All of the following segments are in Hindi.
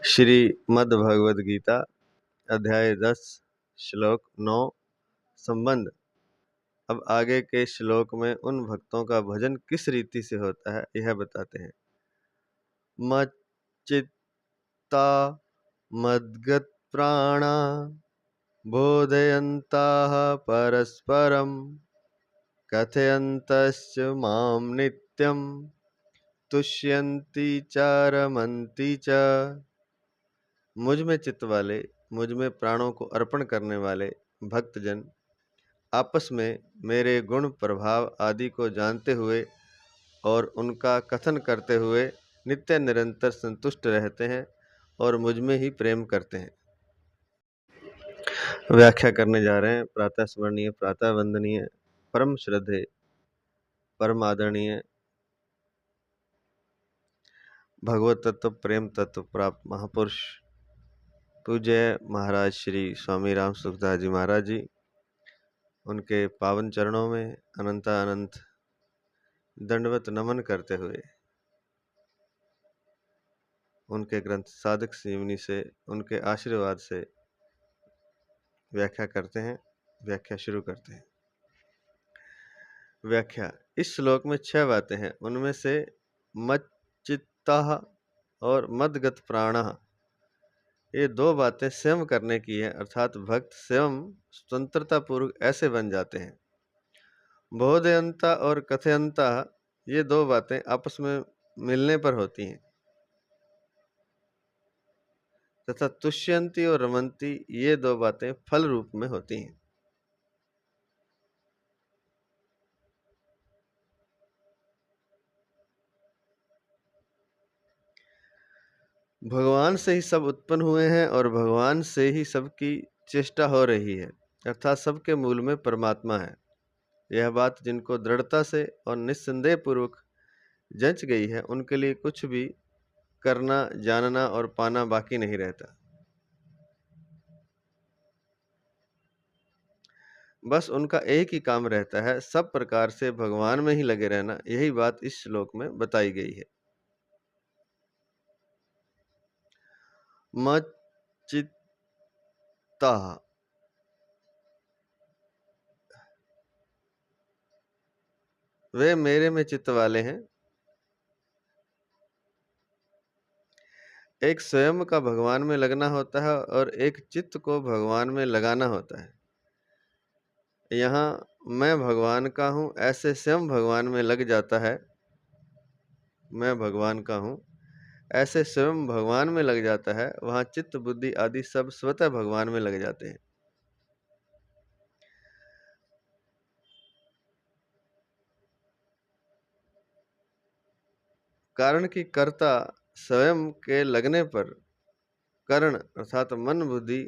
श्रीमद् भगवद गीता अध्याय 10 श्लोक 9 संबंध। अब आगे के श्लोक में उन भक्तों का भजन किस रीति से होता है यह बताते हैं। मच्चित्ता मद्गत प्राणा बोधयन्ताः परस्परं कथयन्तश्च मां नित्यं तुष्यन्ति च रमन्ति च। मुझ में चित्त वाले, मुझ में प्राणों को अर्पण करने वाले भक्तजन आपस में मेरे गुण प्रभाव आदि को जानते हुए और उनका कथन करते हुए नित्य निरंतर संतुष्ट रहते हैं और मुझ में ही प्रेम करते हैं। व्याख्या करने जा रहे हैं। प्रातः स्मरणीय, प्रातः वंदनीय, परम श्रद्धेय, परम आदरणीय, भगवत तत्व प्रेम तत्व प्राप्त महापुरुष पूज्य महाराज श्री स्वामी राम सुखदास जी महाराज जी, उनके पावन चरणों में अनंत दंडवत नमन करते हुए उनके ग्रंथ साधक जीवनी से, उनके आशीर्वाद से व्याख्या करते हैं। व्याख्या शुरू करते हैं। व्याख्या। इस श्लोक में 6 बातें हैं। उनमें से मच्चित्तः और मद्गत प्राणः, ये 2 बातें स्वयं करने की है, अर्थात भक्त स्वयं स्वतंत्रता पूर्वक ऐसे बन जाते हैं। बोधयंता और कथयंता, ये 2 बातें आपस में मिलने पर होती हैं। तथा तुष्यंती और रमंती, ये 2 बातें फल रूप में होती हैं। भगवान से ही सब उत्पन्न हुए हैं और भगवान से ही सबकी चेष्टा हो रही है, अर्थात सबके मूल में परमात्मा है। यह बात जिनको दृढ़ता से और निस्संदेह पूर्वक जंच गई है, उनके लिए कुछ भी करना, जानना और पाना बाकी नहीं रहता। बस उनका एक ही काम रहता है, सब प्रकार से भगवान में ही लगे रहना। यही बात इस श्लोक में बताई गई है। मच्चित्ता, वे मेरे में चित्त वाले हैं। एक स्वयं का भगवान में लगना होता है और एक चित्त को भगवान में लगाना होता है। यहाँ मैं भगवान का हूँ, ऐसे स्वयं भगवान में लग जाता है। मैं भगवान का हूँ, ऐसे स्वयं भगवान में लग जाता है। वहाँ चित्त बुद्धि आदि सब स्वतः भगवान में लग जाते हैं। कारण कि कर्ता स्वयं के लगने पर कर्ण अर्थात मन बुद्धि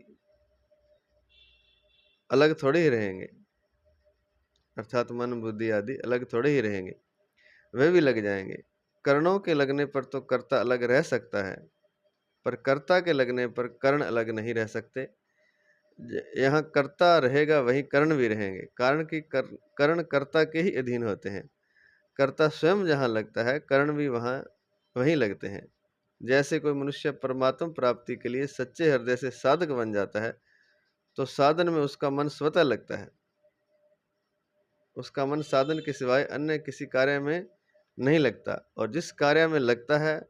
अलग थोड़े ही रहेंगे, अर्थात मन बुद्धि आदि अलग थोड़े ही रहेंगे, वे भी लग जाएंगे। कर्णों के लगने पर तो कर्ता अलग रह सकता है, पर कर्ता के लगने पर कर्ण अलग नहीं रह सकते। यहाँ कर्ता रहेगा, वहीं कर्ण भी रहेंगे। कारण कि कर्ण कर्ता के ही अधीन होते हैं। कर्ता स्वयं जहाँ लगता है, कर्ण भी वहीं लगते हैं। जैसे कोई मनुष्य परमात्मा प्राप्ति के लिए सच्चे हृदय से साधक बन जाता है, तो साधन में उसका मन स्वतः लगता है। उसका मन साधन के सिवाय अन्य किसी कार्य में नहीं लगता, और जिस कार्य में लगता है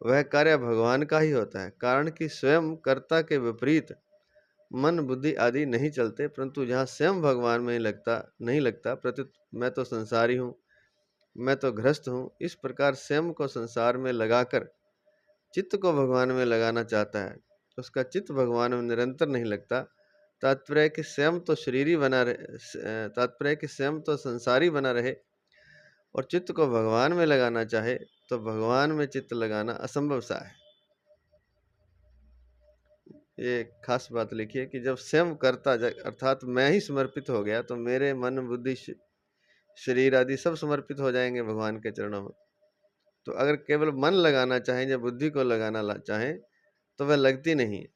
वह कार्य भगवान का ही होता है। कारण कि स्वयं कर्ता के विपरीत मन बुद्धि आदि नहीं चलते, परंतु जहाँ स्वयं भगवान में नहीं लगता, प्रत्युत मैं तो संसारी हूँ, मैं तो गृहस्थ हूँ, इस प्रकार स्वयं को संसार में लगाकर चित्त को भगवान में लगाना चाहता है, उसका चित्त भगवान में निरंतर नहीं लगता। तात्पर्य कि स्वयं तो शरीरी बना रहे, तात्पर्य कि स्वयं तो संसारी बना रहे और चित्त को भगवान में लगाना चाहे, तो भगवान में चित्त लगाना असंभव सा है। ये खास बात लिखिए कि जब स्वयं कर्ता अर्थात मैं ही समर्पित हो गया, तो मेरे मन बुद्धि शरीर आदि सब समर्पित हो जाएंगे भगवान के चरणों में। तो अगर केवल मन लगाना चाहें या बुद्धि को लगाना चाहें, तो वह लगती नहीं है,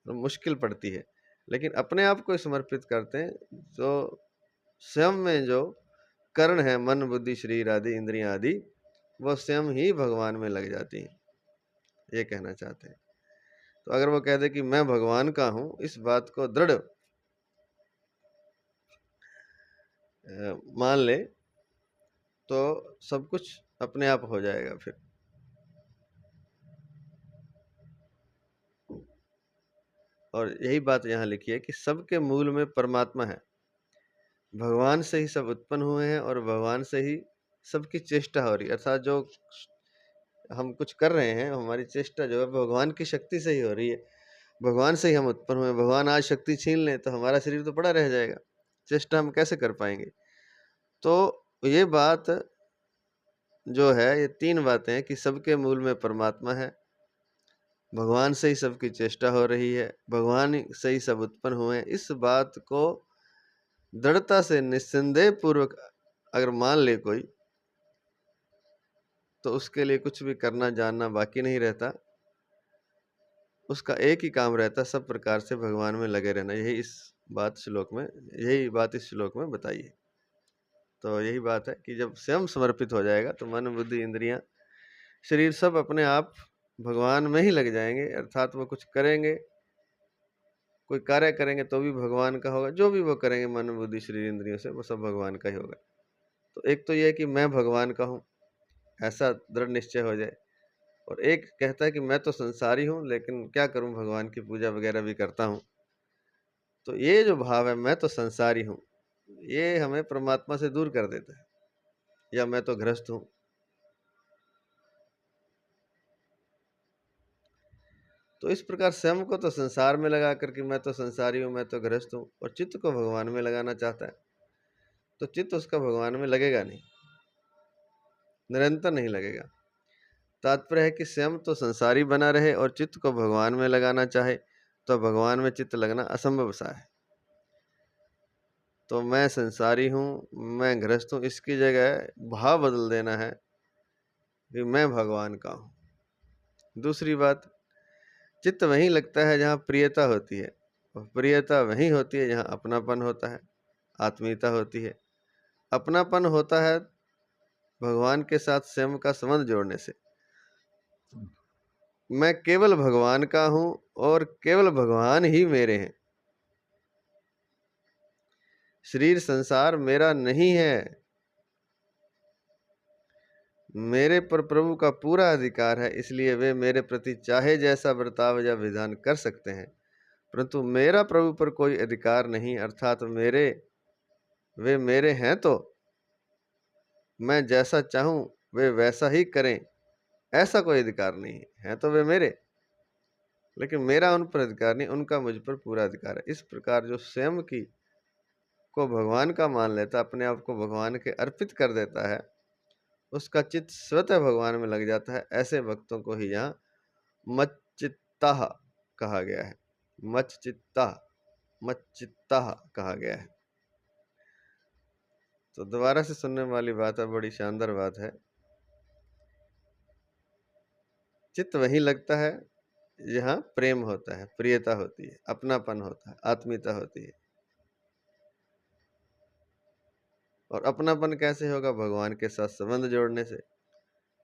तो मुश्किल पड़ती है। लेकिन अपने आप को समर्पित करते हैं, जो स्वयं में जो कर्ण है, मन बुद्धि शरीर आदि इंद्रियां आदि, वो स्वयं ही भगवान में लग जाती हैं। ये कहना चाहते हैं। तो अगर वो कह दे कि मैं भगवान का हूँ, इस बात को दृढ़ मान ले, तो सब कुछ अपने आप हो जाएगा फिर। और यही बात यहाँ लिखी है कि सबके मूल में परमात्मा है, भगवान से ही सब उत्पन्न हुए हैं और भगवान से ही सबकी चेष्टा हो रही है। अर्थात जो हम कुछ कर रहे हैं, हमारी चेष्टा जो है भगवान की शक्ति से ही हो रही है, भगवान से ही हम उत्पन्न हुए। भगवान आज शक्ति छीन लें तो हमारा शरीर तो पड़ा रह जाएगा, चेष्टा हम कैसे कर पाएंगे। तो ये बात जो है, ये तीन बातें हैं कि सबके मूल में परमात्मा है, भगवान से ही सबकी चेष्टा हो रही है, भगवान से ही सब उत्पन्न हुए हैं। इस बात को दृढ़ता से निस्संदेह पूर्वक अगर मान ले कोई, तो उसके लिए कुछ भी करना जानना बाकी नहीं रहता। उसका एक ही काम रहता, सब प्रकार से भगवान में लगे रहना। यही बात इस श्लोक में बताई है। तो यही बात है कि जब स्वयं समर्पित हो जाएगा तो मन, बुद्धि, इंद्रियां, शरीर सब अपने आप भगवान में ही लग जाएंगे। अर्थात वो कुछ करेंगे, कोई कार्य करेंगे तो भी भगवान का होगा, जो भी वो करेंगे मन, बुद्धि, शरीर, इंद्रियों से, वो सब भगवान का ही होगा। तो एक तो ये है कि मैं भगवान का हूँ, ऐसा दृढ़ निश्चय हो जाए। और एक कहता है कि मैं तो संसारी हूँ, लेकिन क्या करूँ, भगवान की पूजा वगैरह भी करता हूँ। तो ये जो भाव है, मैं तो संसारी हूँ, ये हमें परमात्मा से दूर कर देता है। या मैं तो गृहस्थ हूँ। तो इस प्रकार स्वयं को तो संसार में लगा करके मैं तो संसारी हूँ, मैं तो गृहस्थ हूँ, और चित्त को भगवान में लगाना चाहता है, तो चित्त उसका भगवान में लगेगा नहीं, निरंतर नहीं लगेगा। तात्पर्य है कि स्वयं तो संसारी बना रहे और चित्त को भगवान में लगाना चाहे, तो भगवान में चित्त लगना असंभव सा है। तो मैं संसारी हूँ, मैं गृहस्थ हूँ, इसकी जगह भाव बदल देना है कि मैं भगवान का हूँ। दूसरी बात, चित्त वहीं लगता है जहाँ प्रियता होती है, और प्रियता वहीं होती है जहाँ अपनापन होता है, आत्मीयता होती है। अपनापन होता है भगवान के साथ स्वयं का संबंध जोड़ने से। मैं केवल भगवान का हूँ और केवल भगवान ही मेरे हैं। शरीर संसार मेरा नहीं है, मेरे पर प्रभु का पूरा अधिकार है, इसलिए वे मेरे प्रति चाहे जैसा बर्ताव या विधान कर सकते हैं, परंतु मेरा प्रभु पर कोई अधिकार नहीं। अर्थात वे मेरे हैं, तो मैं जैसा चाहूं वे वैसा ही करें, ऐसा कोई अधिकार नहीं है। तो वे मेरे, लेकिन मेरा उन पर अधिकार नहीं, उनका मुझ पर पूरा अधिकार है। इस प्रकार जो स्वयं को भगवान का मान लेता, अपने आप को भगवान के अर्पित कर देता है, उसका चित्त स्वतः भगवान में लग जाता है। ऐसे भक्तों को ही यहाँ मच्चित्ता कहा गया है। मच्चित्ता कहा गया है। तो दोबारा से सुनने वाली बात है, बड़ी शानदार बात है। चित्त वहीं लगता है जहाँ प्रेम होता है, प्रियता होती है, अपनापन होता है, आत्मीयता होती है। और अपनापन कैसे होगा? भगवान के साथ संबंध जोड़ने से।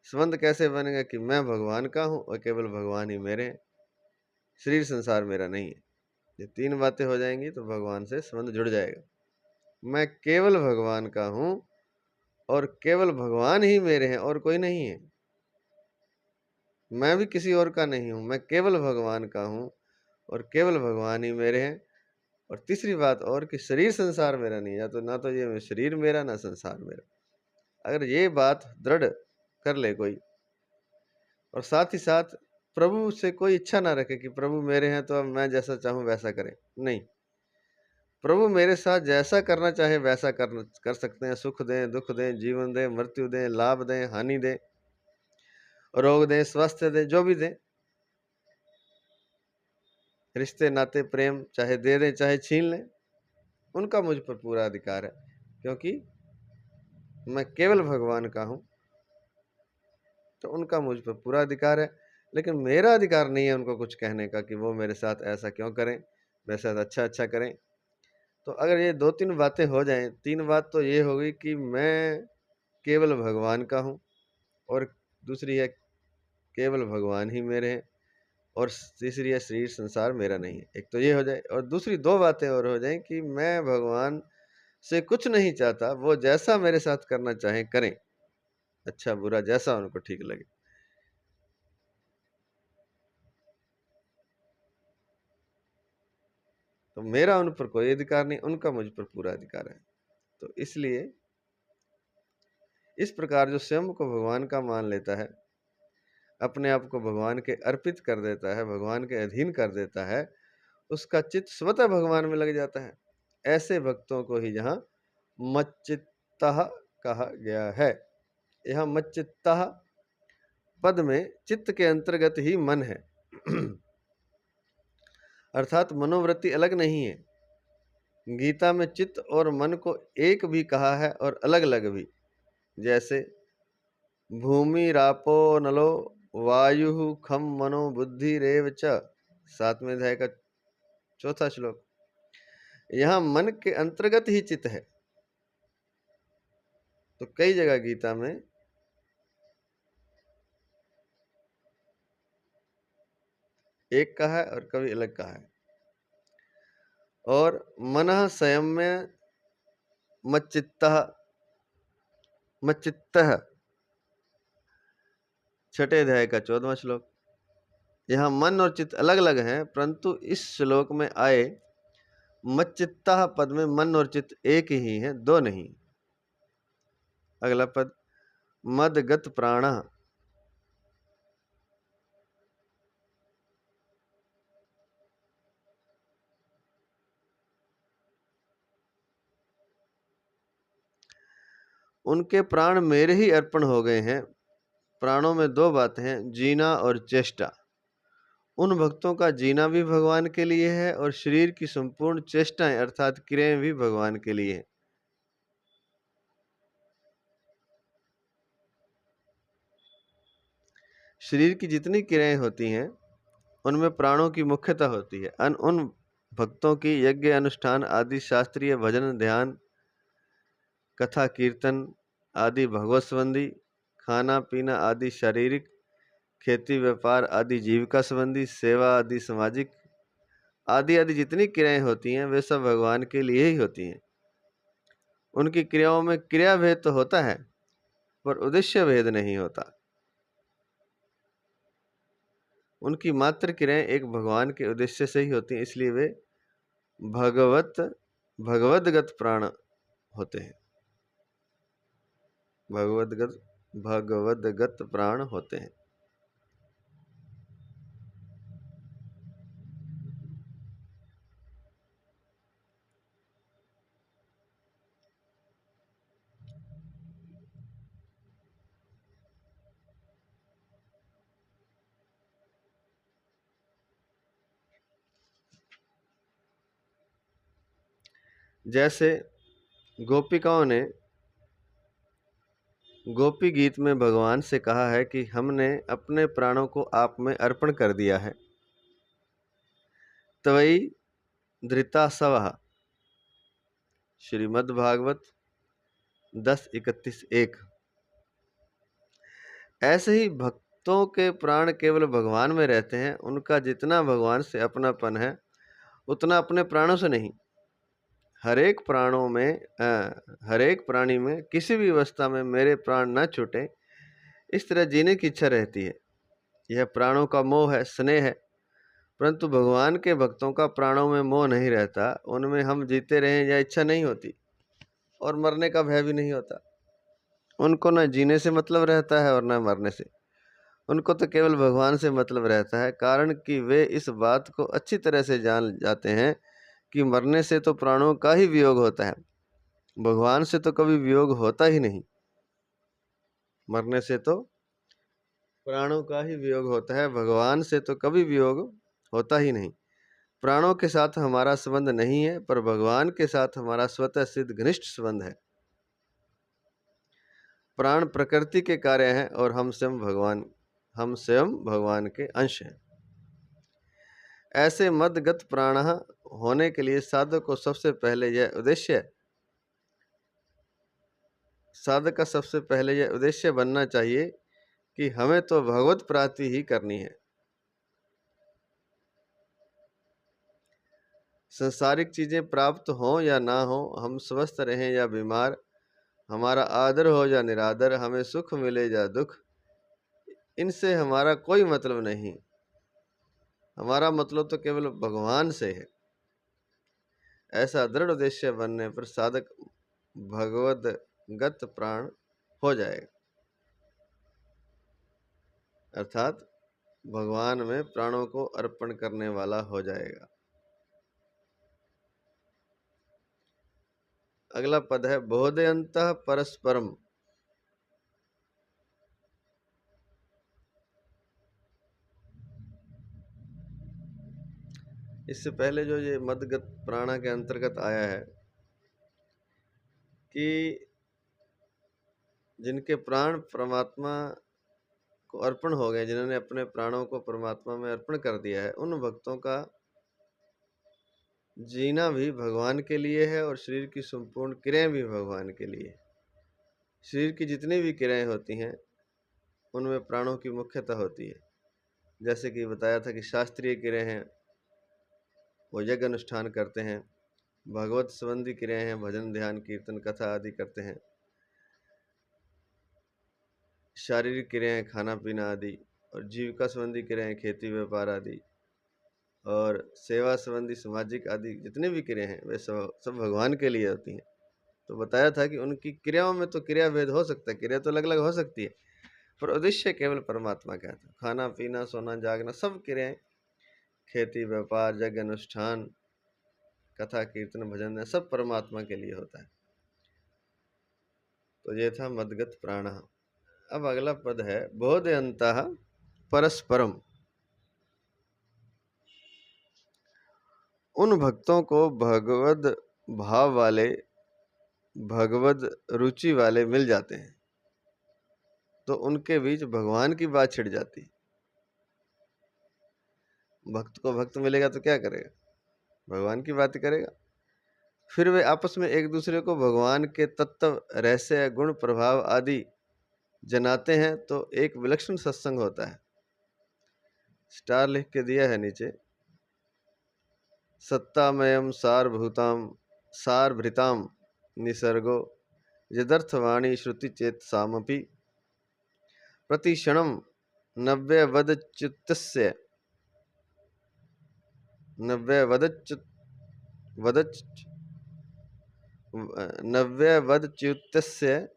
संबंध कैसे बनेगा? कि मैं भगवान का हूँ और केवल भगवान ही मेरे हैं, शरीर संसार मेरा नहीं है। ये तीन बातें हो जाएंगी तो भगवान से संबंध जुड़ जाएगा। मैं केवल भगवान का हूँ और केवल भगवान ही मेरे हैं, और कोई नहीं है। मैं भी किसी और का नहीं हूँ, मैं केवल भगवान का हूँ और केवल भगवान ही मेरे हैं। और तीसरी बात और कि शरीर संसार मेरा नहीं है, तो ना तो ये शरीर मेरा, ना संसार मेरा। अगर ये बात दृढ़ कर ले कोई, और साथ ही साथ प्रभु से कोई इच्छा ना रखे कि प्रभु मेरे हैं तो अब मैं जैसा चाहूँ वैसा करें, नहीं, प्रभु मेरे साथ जैसा करना चाहे वैसा कर सकते हैं। सुख दें, दुख दें, जीवन दें, मृत्यु दें, लाभ दें, हानि दें, रोग दें, स्वास्थ्य दें, जो भी दें, रिश्ते नाते प्रेम चाहे दे दें चाहे छीन लें, उनका मुझ पर पूरा अधिकार है, क्योंकि मैं केवल भगवान का हूँ। तो उनका मुझ पर पूरा अधिकार है, लेकिन मेरा अधिकार नहीं है उनको कुछ कहने का कि वो मेरे साथ ऐसा क्यों करें, मेरे साथ अच्छा करें। तो अगर ये दो तीन बातें हो जाएं, तीन बात तो ये होगी कि मैं केवल भगवान का हूँ, और दूसरी है केवल भगवान ही मेरे हैं, और तीसरी है शरीर संसार मेरा नहीं है। एक तो ये हो जाए, और दूसरी दो बातें और हो जाएं कि मैं भगवान से कुछ नहीं चाहता, वो जैसा मेरे साथ करना चाहें करें, अच्छा बुरा जैसा उनको ठीक लगे। तो मेरा उन पर कोई अधिकार नहीं, उनका मुझ पर पूरा अधिकार है। तो इसलिए इस प्रकार जो स्वयं को भगवान का मान लेता है, अपने आप को भगवान के अर्पित कर देता है, भगवान के अधीन कर देता है, उसका चित्त स्वतः भगवान में लग जाता है। ऐसे भक्तों को ही यहाँ मच्चित्तः कहा गया है। यहाँ मच्चित्तः पद में चित्त के अंतर्गत ही मन है अर्थात मनोवृत्ति अलग नहीं है। गीता में चित्त और मन को एक भी कहा है और अलग अलग भी, जैसे भूमि रापो नलो वायु खम मनो बुद्धि रेव च, 7वें अध्याय का 4था श्लोक। यहाँ मन के अंतर्गत ही चित्त है। तो कई जगह गीता में एक कहा है और कभी अलग कहा है। और मनः संयम्य मच्चित्तः, मच्चित्तः 6ठे अध्याय का 14वां श्लोक। यहाँ मन और चित्त अलग अलग हैं, परंतु इस श्लोक में आए मच्चित्तः पद में मन और चित्त एक ही है, दो नहीं। अगला पद मदगत प्राणः, उनके प्राण मेरे ही अर्पण हो गए हैं। प्राणों में दो बातें हैं, जीना और चेष्टा। उन भक्तों का जीना भी भगवान के लिए है और शरीर की संपूर्ण चेष्टाएं अर्थात क्रियाएं भी भगवान के लिए है। शरीर की जितनी क्रियाएं होती हैं उनमें प्राणों की मुख्यता होती है। उन भक्तों की यज्ञ अनुष्ठान आदि, शास्त्रीय भजन ध्यान, कथा कीर्तन आदि भगवत संबंधी, खाना पीना आदि शारीरिक, खेती व्यापार आदि जीविका संबंधी, सेवा आदि सामाजिक, आदि आदि जितनी क्रियाएं होती हैं वे सब भगवान के लिए ही होती हैं। उनकी क्रियाओं में क्रिया भेद तो होता है पर उद्देश्य भेद नहीं होता। उनकी मात्र क्रियाएं एक भगवान के उद्देश्य से ही होती हैं, इसलिए वे भगवदगत प्राण होते हैं। भगवदगत प्राण होते हैं। जैसे गोपिकाओं ने गोपी गीत में भगवान से कहा है कि हमने अपने प्राणों को आप में अर्पण कर दिया है। त्वयि धृतासवः, श्रीमद् भागवत 10:31-1। ऐसे ही भक्तों के प्राण केवल भगवान में रहते हैं। उनका जितना भगवान से अपनापन है उतना अपने प्राणों से नहीं। हर एक प्राणी में किसी भी अवस्था में मेरे प्राण न छूटे, इस तरह जीने की इच्छा रहती है। यह प्राणों का मोह है, स्नेह है। परंतु भगवान के भक्तों का प्राणों में मोह नहीं रहता। उनमें हम जीते रहें या इच्छा नहीं होती और मरने का भय भी नहीं होता। उनको न जीने से मतलब रहता है और न मरने से। उनको तो केवल भगवान से मतलब रहता है, कारण कि वे इस बात को अच्छी तरह से जान जाते हैं कि मरने से तो प्राणों का ही वियोग होता है, भगवान से तो कभी वियोग होता ही नहीं। मरने से तो प्राणों का ही वियोग होता है, भगवान से तो कभी वियोग होता ही नहीं। प्राणों के साथ हमारा संबंध नहीं है, पर भगवान के साथ हमारा स्वतः सिद्ध घनिष्ठ संबंध है। प्राण प्रकृति के कार्य हैं और हम स्वयं भगवान के अंश हैं। ऐसे मदगत प्राण होने के लिए साधक का सबसे पहले यह उद्देश्य बनना चाहिए कि हमें तो भगवत प्राप्ति ही करनी है। संसारिक चीजें प्राप्त हों या ना हो, हम स्वस्थ रहें या बीमार, हमारा आदर हो या निरादर, हमें सुख मिले या दुख, इनसे हमारा कोई मतलब नहीं। हमारा मतलब तो केवल भगवान से है। ऐसा दृढ़ उद्देश्य बनने पर साधक भगवदगत प्राण हो जाएगा, अर्थात भगवान में प्राणों को अर्पण करने वाला हो जाएगा। अगला पद है बोधयन्तः परस्परम। इससे पहले जो ये मदगत प्राणा के अंतर्गत आया है कि जिनके प्राण परमात्मा को अर्पण हो गए, जिन्होंने अपने प्राणों को परमात्मा में अर्पण कर दिया है, उन भक्तों का जीना भी भगवान के लिए है और शरीर की संपूर्ण क्रियाएं भी भगवान के लिए। शरीर की जितनी भी क्रियाएं होती हैं उनमें प्राणों की मुख्यता होती है। जैसे कि बताया था कि शास्त्रीय क्रियाएं हैं, वो यज्ञ अनुष्ठान करते हैं। भगवत संबंधी क्रियाएं हैं, भजन ध्यान कीर्तन कथा आदि करते हैं। शारीरिक क्रियाएं खाना पीना आदि, और जीविका संबंधी क्रियाएं खेती व्यापार आदि, और सेवा संबंधी सामाजिक आदि जितने भी क्रियाएं हैं वे सब भगवान के लिए होती हैं। तो बताया था कि उनकी क्रियाओं में तो क्रिया भेद हो सकता है, क्रिया तो अलग अलग हो सकती है, पर उद्देश्य केवल परमात्मा का था। खाना पीना सोना जागना सब क्रियाएं, खेती व्यापार यज्ञ अनुष्ठान कथा कीर्तन भजन सब परमात्मा के लिए होता है। तो ये था मदगत प्राण। अब अगला पद है बोधयन्तः परस्परम। उन भक्तों को भगवद भाव वाले, भगवद रुचि वाले मिल जाते हैं तो उनके बीच भगवान की बात छिड़ जाती है। भक्त को भक्त मिलेगा तो क्या करेगा? भगवान की बात करेगा। फिर वे आपस में एक दूसरे को भगवान के तत्व रहस्य गुण प्रभाव आदि जनाते हैं तो एक विलक्षण सत्संग होता है। स्टार लिख के दिया है नीचे, सत्तामयम सारभूताम सारभृताम निसर्गो यदर्थवाणी श्रुति चेत सामपि प्रतिक्षणम नव्यवदच्युतस्य नव्यवदच्युतस्य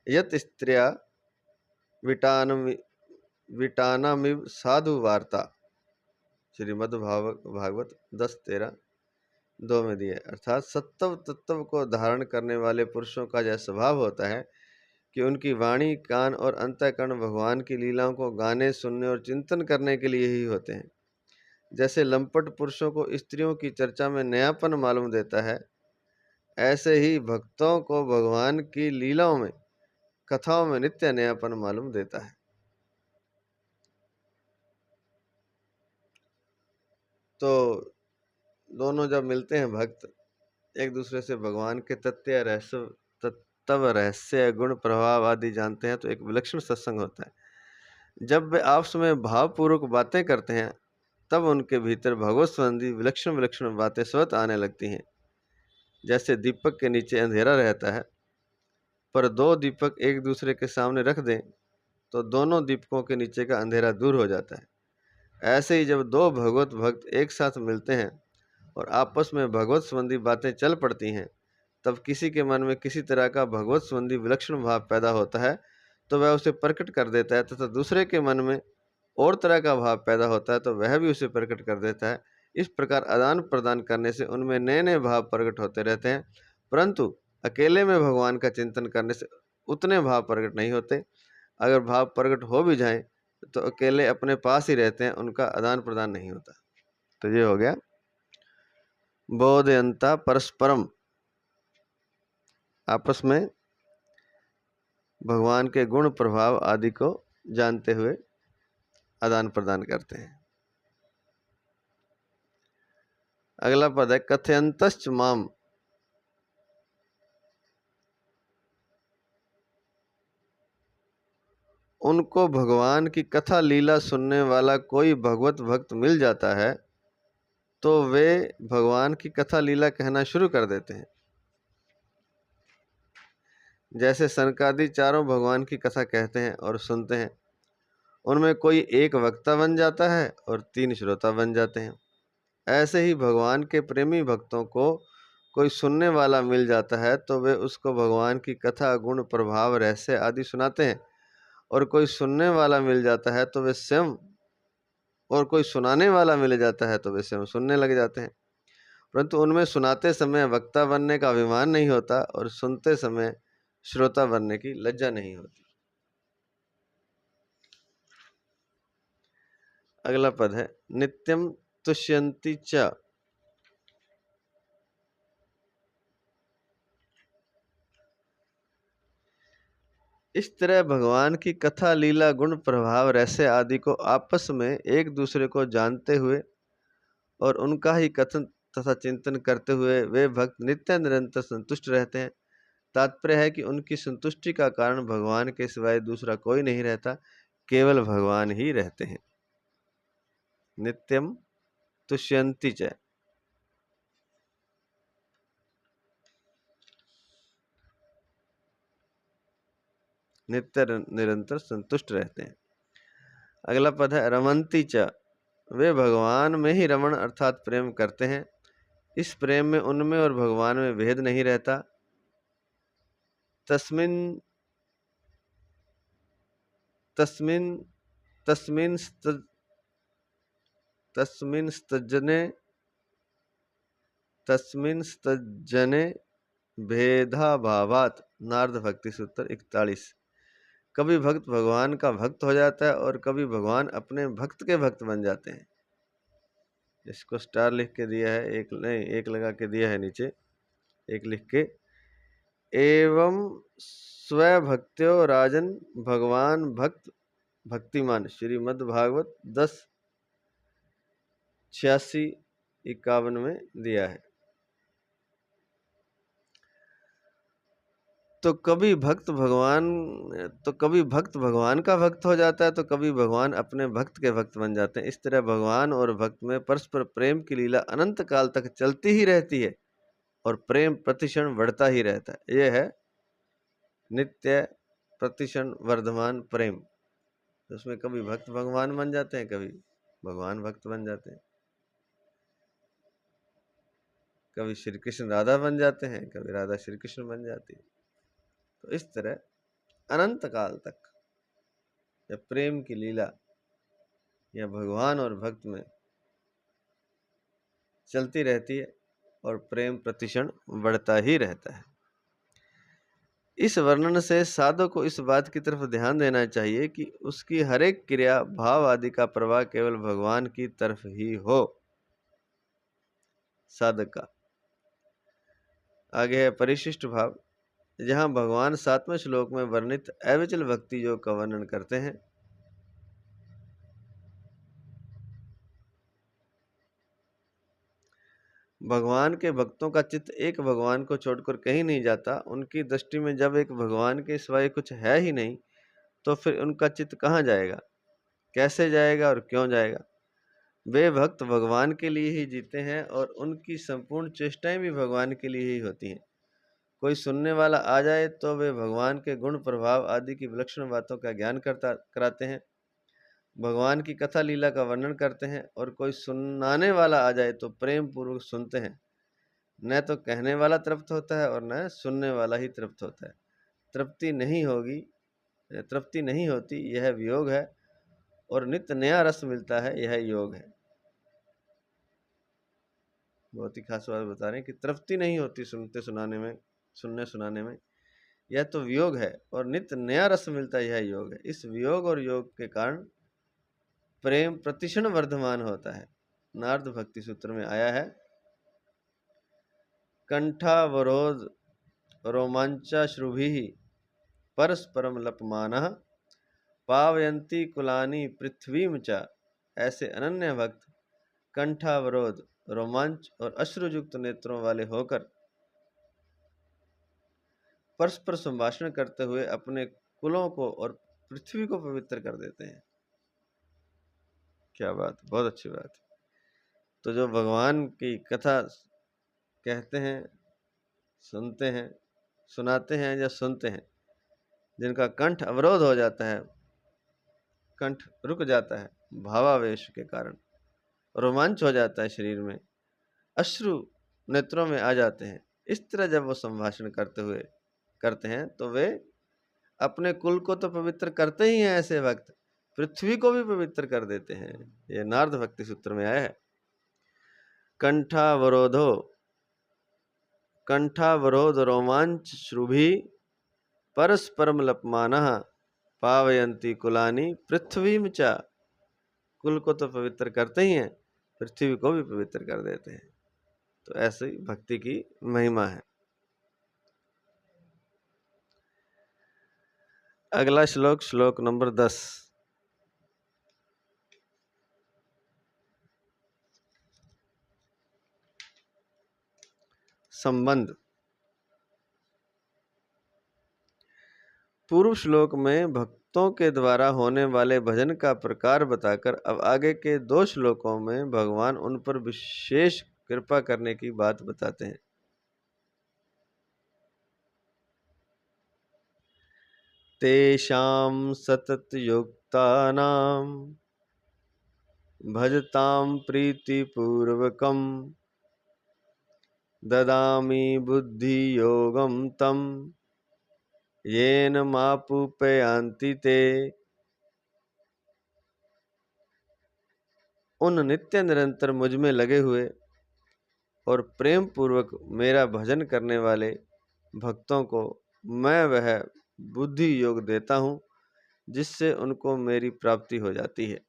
यत् स्त्रिया विटानमिव साधु वार्ता। श्रीमद् भागवत 10:13-2 में दिए। अर्थात सत्व तत्व को धारण करने वाले पुरुषों का यह स्वभाव होता है कि उनकी वाणी कान और अंतःकरण भगवान की लीलाओं को गाने सुनने और चिंतन करने के लिए ही होते हैं। जैसे लंपट पुरुषों को स्त्रियों की चर्चा में नयापन मालूम देता है, ऐसे ही भक्तों को भगवान की लीलाओं में कथाओं में नित्य नयापन मालूम देता है। तो दोनों जब मिलते हैं भक्त, एक दूसरे से भगवान के तत्व रहस्य गुण प्रभाव आदि जानते हैं तो एक विलक्षण सत्संग होता है। जब वे आपस में भावपूर्वक बातें करते हैं तब उनके भीतर भगवत संबंधी विलक्षण विलक्षण बातें स्वतः आने लगती हैं। जैसे दीपक के नीचे अंधेरा रहता है, पर दो दीपक एक दूसरे के सामने रख दें तो दोनों दीपकों के नीचे का अंधेरा दूर हो जाता है। ऐसे ही जब दो भगवत भक्त एक साथ मिलते हैं और आपस में भगवत संबंधी बातें चल पड़ती हैं, तब किसी के मन में किसी तरह का भगवत संबंधी विलक्षण भाव पैदा होता है तो वह उसे प्रकट कर देता है, तथा दूसरे के मन में और तरह का भाव पैदा होता है तो वह भी उसे प्रकट कर देता है। इस प्रकार आदान प्रदान करने से उनमें नए नए भाव प्रकट होते रहते हैं, परंतु अकेले में भगवान का चिंतन करने से उतने भाव प्रकट नहीं होते। अगर भाव प्रकट हो भी जाएं तो अकेले अपने पास ही रहते हैं, उनका आदान प्रदान नहीं होता। तो ये हो गया बोधयन्ता परस्परम, आपस में भगवान के गुण प्रभाव आदि को जानते हुए आदान प्रदान करते हैं। अगला पद है कथयन्तश्च माम। उनको भगवान की कथा लीला सुनने वाला कोई भगवत भक्त मिल जाता है तो वे भगवान की कथा लीला कहना शुरू कर देते हैं। जैसे सनकादि चारों भगवान की कथा कहते हैं और सुनते हैं, उनमें कोई एक वक्ता बन जाता है और 3 श्रोता बन जाते हैं। ऐसे ही भगवान के प्रेमी भक्तों को कोई सुनने वाला मिल जाता है तो वे उसको भगवान की कथा, गुण, प्रभाव, रहस्य आदि सुनाते हैं, और कोई सुनने वाला मिल जाता है तो वे स्वयं और कोई सुनाने वाला मिल जाता है तो वे स्वयं सुनने लग जाते हैं। परंतु उनमें सुनाते समय वक्ता बनने का अभिमान नहीं होता और सुनते समय श्रोता बनने की लज्जा नहीं होती। अगला पद है नित्यम तुष्यन्ति च। इस तरह भगवान की कथा, लीला, गुण, प्रभाव, रहस्य आदि को आपस में एक दूसरे को जानते हुए और उनका ही कथन तथा चिंतन करते हुए वे भक्त नित्य निरंतर संतुष्ट रहते हैं। तात्पर्य है कि उनकी संतुष्टि का कारण भगवान के सिवाय दूसरा कोई नहीं रहता, केवल भगवान ही रहते हैं। नित्यम तुष्यन्ति च, नित्य निरंतर संतुष्ट रहते हैं। अगला पद है रमन्ति च। वे भगवान में ही रमण अर्थात प्रेम करते हैं। इस प्रेम में उनमें और भगवान में भेद नहीं रहता। तस्मिन तस्मिन तस्मिन स्त- तस्मिन स्तजने तस्मिन स्तजने भेदाभावात। नारद भक्ति सूत्र 41। कभी भक्त भगवान का भक्त हो जाता है और कभी भगवान अपने भक्त के भक्त बन जाते हैं। इसको स्टार लिख के दिया है, एक नहीं, एक लगा के दिया है नीचे, एक लिख के। एवं स्वभक्त्यो राजन भगवान भक्त भक्तिमान। श्रीमद् भागवत 10:86-51 में दिया है। तो कभी भक्त भगवान का भक्त हो जाता है तो कभी भगवान अपने भक्त के भक्त बन जाते हैं। इस तरह भगवान और भक्त में परस्पर प्रेम की लीला अनंत काल तक चलती ही रहती है और प्रेम प्रतिक्षण बढ़ता ही रहता है। यह है नित्य प्रतिक्षण वर्धमान प्रेम। उसमें कभी भक्त भगवान बन जाते हैं, कभी भगवान भक्त बन जाते हैं, कभी श्री कृष्ण राधा बन जाते हैं, कभी राधा श्री कृष्ण बन जाती है। तो इस तरह अनंत काल तक या प्रेम की लीला या भगवान और भक्त में चलती रहती है और प्रेम प्रतिक्षण बढ़ता ही रहता है। इस वर्णन से साधक को इस बात की तरफ ध्यान देना चाहिए कि उसकी हर एक क्रिया, भाव आदि का प्रवाह केवल भगवान की तरफ ही हो। साधक का आगे है परिशिष्ट भाव, जहाँ भगवान 7वें श्लोक में वर्णित अविचल भक्ति योग का वर्णन करते हैं। भगवान के भक्तों का चित्त एक भगवान को छोड़कर कहीं नहीं जाता। उनकी दृष्टि में जब एक भगवान के सिवाय कुछ है ही नहीं तो फिर उनका चित्त कहाँ जाएगा, कैसे जाएगा और क्यों जाएगा। वे भक्त भगवान के लिए ही जीते हैं और उनकी संपूर्ण चेष्टाएं भी भगवान के लिए ही होती हैं। कोई सुनने वाला आ जाए तो वे भगवान के गुण, प्रभाव आदि की विलक्षण बातों का ज्ञान कराते हैं, भगवान की कथा लीला का वर्णन करते हैं। और कोई सुनाने वाला आ जाए तो प्रेम पूर्वक सुनते हैं। न तो कहने वाला तृप्त होता है और न सुनने वाला ही तृप्त होता है। तृप्ति नहीं होती, यह वियोग है, और नित्य नया रस मिलता है, यह योग है। बहुत ही खास बात बता रहे हैं कि तृप्ति नहीं होती सुनने सुनाने में, यह तो वियोग है, और नित्य नया रस मिलता है, यह योग है। इस वियोग और योग के कारण प्रेम प्रतिक्षण वर्धमान होता है। नारद भक्ति सूत्र में आया है, कंठावरोध रोमांचाश्रुभिः परस्परम लपमानः पावयन्ति कुलानि पृथ्वीम च। ऐसे अनन्य भक्त कंठावरोध, रोमांच और अश्रुयुक्त नेत्रों वाले होकर परस्पर संभाषण करते हुए अपने कुलों को और पृथ्वी को पवित्र कर देते हैं। क्या बात, बहुत अच्छी बात। तो जो भगवान की कथा कहते हैं, सुनते हैं, सुनाते हैं या सुनते हैं, जिनका कंठ अवरोध हो जाता है, कंठ रुक जाता है भावावेश के कारण, रोमांच हो जाता है शरीर में, अश्रु नेत्रों में आ जाते हैं, इस तरह जब वो संभाषण करते हैं तो वे अपने कुल को तो पवित्र करते ही हैं, ऐसे वक्त पृथ्वी को भी पवित्र कर देते हैं। ये नारद भक्ति सूत्र में आया है। कंठावरोध रोमांच श्रुभि परस्परम लपमानः पावयंती कुलानी पृथ्वीम च। कुल को तो पवित्र करते ही हैं, पृथ्वी को भी पवित्र कर देते हैं। तो ऐसी भक्ति की महिमा है। अगला श्लोक, श्लोक नंबर 10। संबंध। पूर्व श्लोक में भक्तों के द्वारा होने वाले भजन का प्रकार बताकर अब आगे के 2 श्लोकों में भगवान उन पर विशेष कृपा करने की बात बताते हैं। तेषां सततयुक्तानां भजतां प्रीतिपूर्वकं ददामि बुद्धियोगं तं येन मापुपयान्ति ते। उन नित्य निरंतर मुझ में लगे हुए और प्रेम पूर्वक मेरा भजन करने वाले भक्तों को मैं वह बुद्धि योग देता हूँ जिससे उनको मेरी प्राप्ति हो जाती है।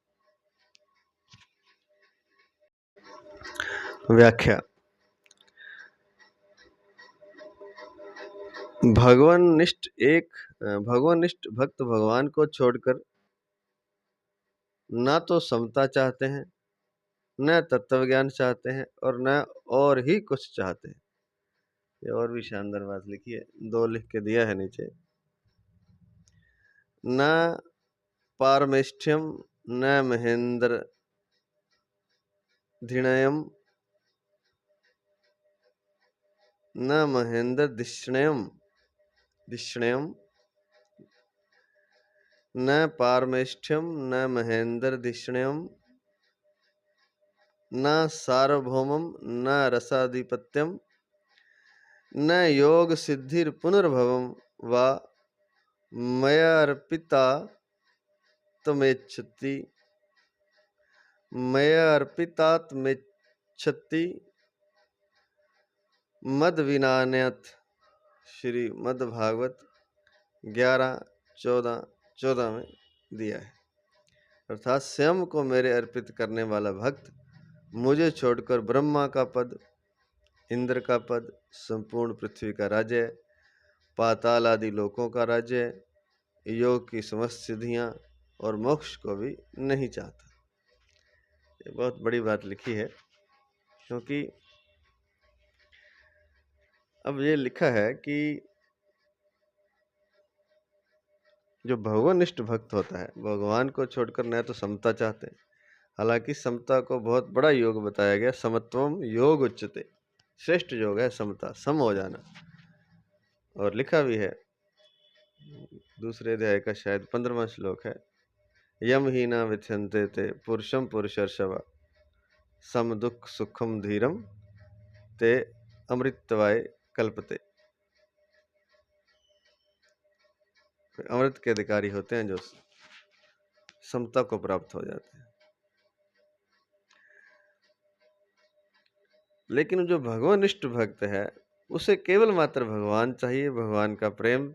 व्याख्या। भगवानिष्ठ भक्त भगवान को छोड़कर ना तो समता चाहते हैं, न तत्व ज्ञान चाहते हैं और न और ही कुछ चाहते हैं। ये और भी शानदार बात लिखी है, 2 लिख के दिया है नीचे। न पारमेष्ठ्यम न महेंद्र धिणयम न महेंद्र धिष्णयम न पारमेष्ठ्यम न महेंद्र धिष्णयम न सार्वभौमम न रसाधिपत्यम न योग सिद्धिर पुनर्भवम वा मया अर्पिता तमेच्छति मद विनान्यत। श्री मद भागवत 11:14 में दिया है। अर्थात स्वयं को मेरे अर्पित करने वाला भक्त मुझे छोड़कर ब्रह्मा का पद, इंद्र का पद, संपूर्ण पृथ्वी का राज्य, पाताल आदि लोकों का राज्य, योग की समस्त सिद्धियां और मोक्ष को भी नहीं चाहता। ये बहुत बड़ी बात लिखी है, क्योंकि अब ये लिखा है कि जो भगवानिष्ठ भक्त होता है, भगवान को छोड़कर न तो समता चाहते, हालांकि समता को बहुत बड़ा योग बताया गया, समत्वम योग उच्यते, श्रेष्ठ योग है समता, सम हो जाना। और लिखा भी है दूसरे अध्याय का शायद 15वां श्लोक है, यम ही न विथ्यन्ते ते पुरुषम पुरुषर्षव सम दुख सुखम धीरम ते अमृतवाय कल्पते। अमृत के अधिकारी होते हैं जो समता को प्राप्त हो जाते हैं। लेकिन जो भगवानिष्ठ भक्त है उसे केवल मात्र भगवान चाहिए, भगवान का प्रेम।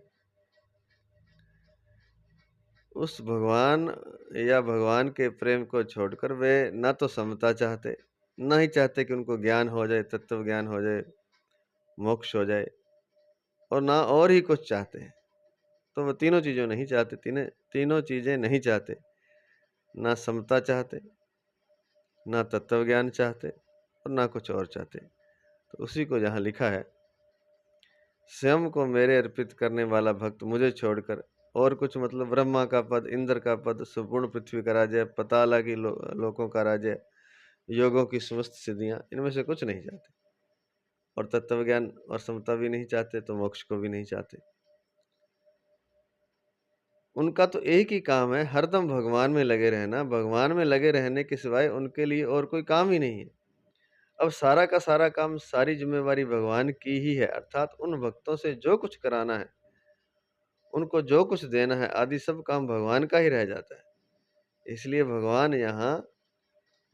उस भगवान या भगवान के प्रेम को छोड़कर वे ना तो समता चाहते, ना ही चाहते कि उनको ज्ञान हो जाए, तत्व ज्ञान हो जाए, मोक्ष हो जाए, और ना और ही कुछ चाहते हैं। तो वो तीनों चीज़ें नहीं चाहते, तीनों चीज़ें नहीं चाहते, ना समता चाहते, ना तत्व ज्ञान चाहते और ना कुछ और चाहते। तो उसी को जहाँ लिखा है, स्वयं को मेरे अर्पित करने वाला भक्त मुझे छोड़कर और कुछ मतलब ब्रह्मा का पद, इंद्र का पद, संपूर्ण पृथ्वी का राज्य, पताला की लोकों का राज्य, योगों की समस्त सिद्धियां, इनमें से कुछ नहीं चाहते। और तत्व ज्ञान और समता भी नहीं चाहते, तो मोक्ष को भी नहीं चाहते। उनका तो एक ही काम है, हरदम भगवान में लगे रहना। भगवान में लगे रहने के सिवाय उनके लिए और कोई काम ही नहीं है। अब सारा का सारा काम, सारी जिम्मेवारी भगवान की ही है, अर्थात उन भक्तों से जो कुछ कराना है, उनको जो कुछ देना है आदि सब काम भगवान का ही रह जाता है। इसलिए भगवान यहाँ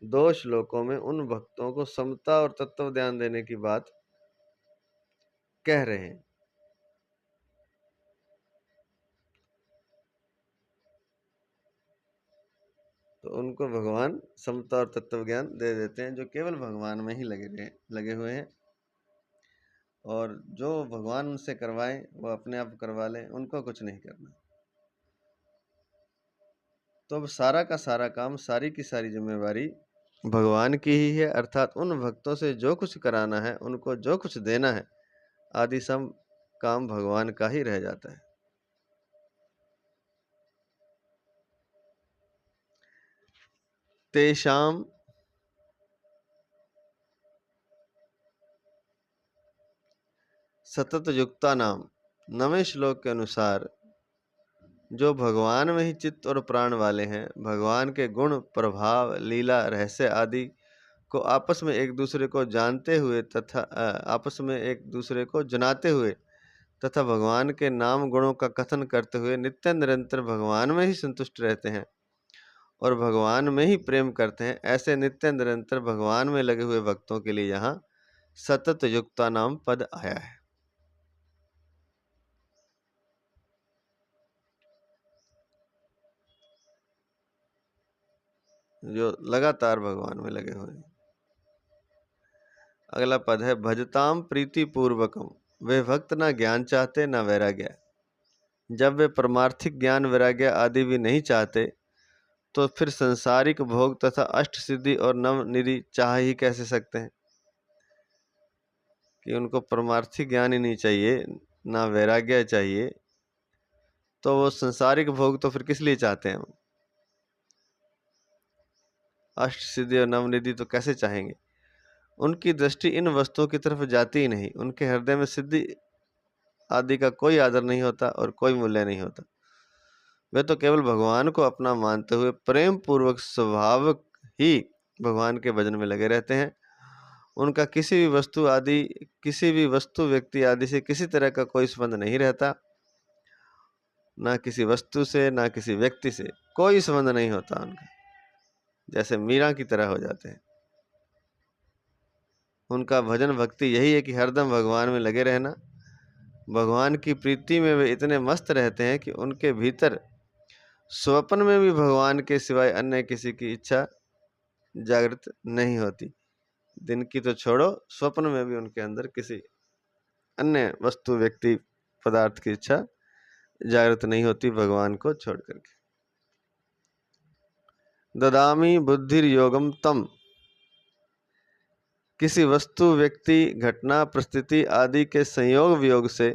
2 श्लोकों में उन भक्तों को समता और तत्व ध्यान देने की बात कह रहे हैं। तो उनको भगवान समता और तत्व ज्ञान दे देते हैं, जो केवल भगवान में ही लगे हुए हैं। और जो भगवान उनसे करवाएं वो अपने आप करवा लें, उनको कुछ नहीं करना। तो अब सारा का सारा काम, सारी की सारी जिम्मेवारी भगवान की ही है, अर्थात उन भक्तों से जो कुछ कराना है, उनको जो कुछ देना है आदि सब काम भगवान का ही रह जाता है। तेषाम सतत युक्ता नाम, 9वें श्लोक के अनुसार जो भगवान में ही चित्त और प्राण वाले हैं, भगवान के गुण, प्रभाव, लीला, रहस्य आदि को आपस में एक दूसरे को जानते हुए तथा आपस में एक दूसरे को जनाते हुए तथा भगवान के नाम गुणों का कथन करते हुए नित्य निरंतर भगवान में ही संतुष्ट रहते हैं और भगवान में ही प्रेम करते हैं, ऐसे नित्य निरंतर भगवान में लगे हुए भक्तों के लिए यहाँ सतत युक्ता नाम पद आया है। जो लगातार भगवान में लगे हुए हैं। अगला पद है भजताम प्रीति पूर्वकम, वे भक्त ना ज्ञान चाहते ना वैराग्य। जब वे परमार्थिक ज्ञान वैराग्य आदि भी नहीं चाहते तो फिर संसारिक भोग तथा अष्ट सिद्धि और नव निधि चाह ही कैसे सकते हैं। कि उनको परमार्थिक ज्ञान ही नहीं चाहिए, ना वैराग्य चाहिए, तो वो संसारिक भोग तो फिर किस लिए चाहते हैं। अष्ट सिद्धि और नवनिधि तो कैसे चाहेंगे। उनकी दृष्टि इन वस्तुओं की तरफ जाती ही नहीं। उनके हृदय में सिद्धि आदि का कोई आदर नहीं होता और कोई मूल्य नहीं होता। वे तो केवल भगवान को अपना मानते हुए प्रेम पूर्वक स्वभाव ही भगवान के भजन में लगे रहते हैं। उनका किसी भी वस्तु व्यक्ति आदि से किसी तरह का कोई संबंध नहीं रहता। ना किसी वस्तु से, ना किसी व्यक्ति से कोई संबंध नहीं होता उनका, जैसे मीरा की तरह हो जाते हैं। उनका भजन भक्ति यही है कि हरदम भगवान में लगे रहना। भगवान की प्रीति में वे इतने मस्त रहते हैं कि उनके भीतर स्वप्न में भी भगवान के सिवाय अन्य किसी की इच्छा जागृत नहीं होती। दिन की तो छोड़ो, स्वप्न में भी उनके अंदर किसी अन्य वस्तु व्यक्ति पदार्थ की इच्छा जागृत नहीं होती भगवान को छोड़ करके। ददामी बुद्धिर योगम तम, किसी वस्तु व्यक्ति घटना परिस्थिति आदि के संयोग वियोग से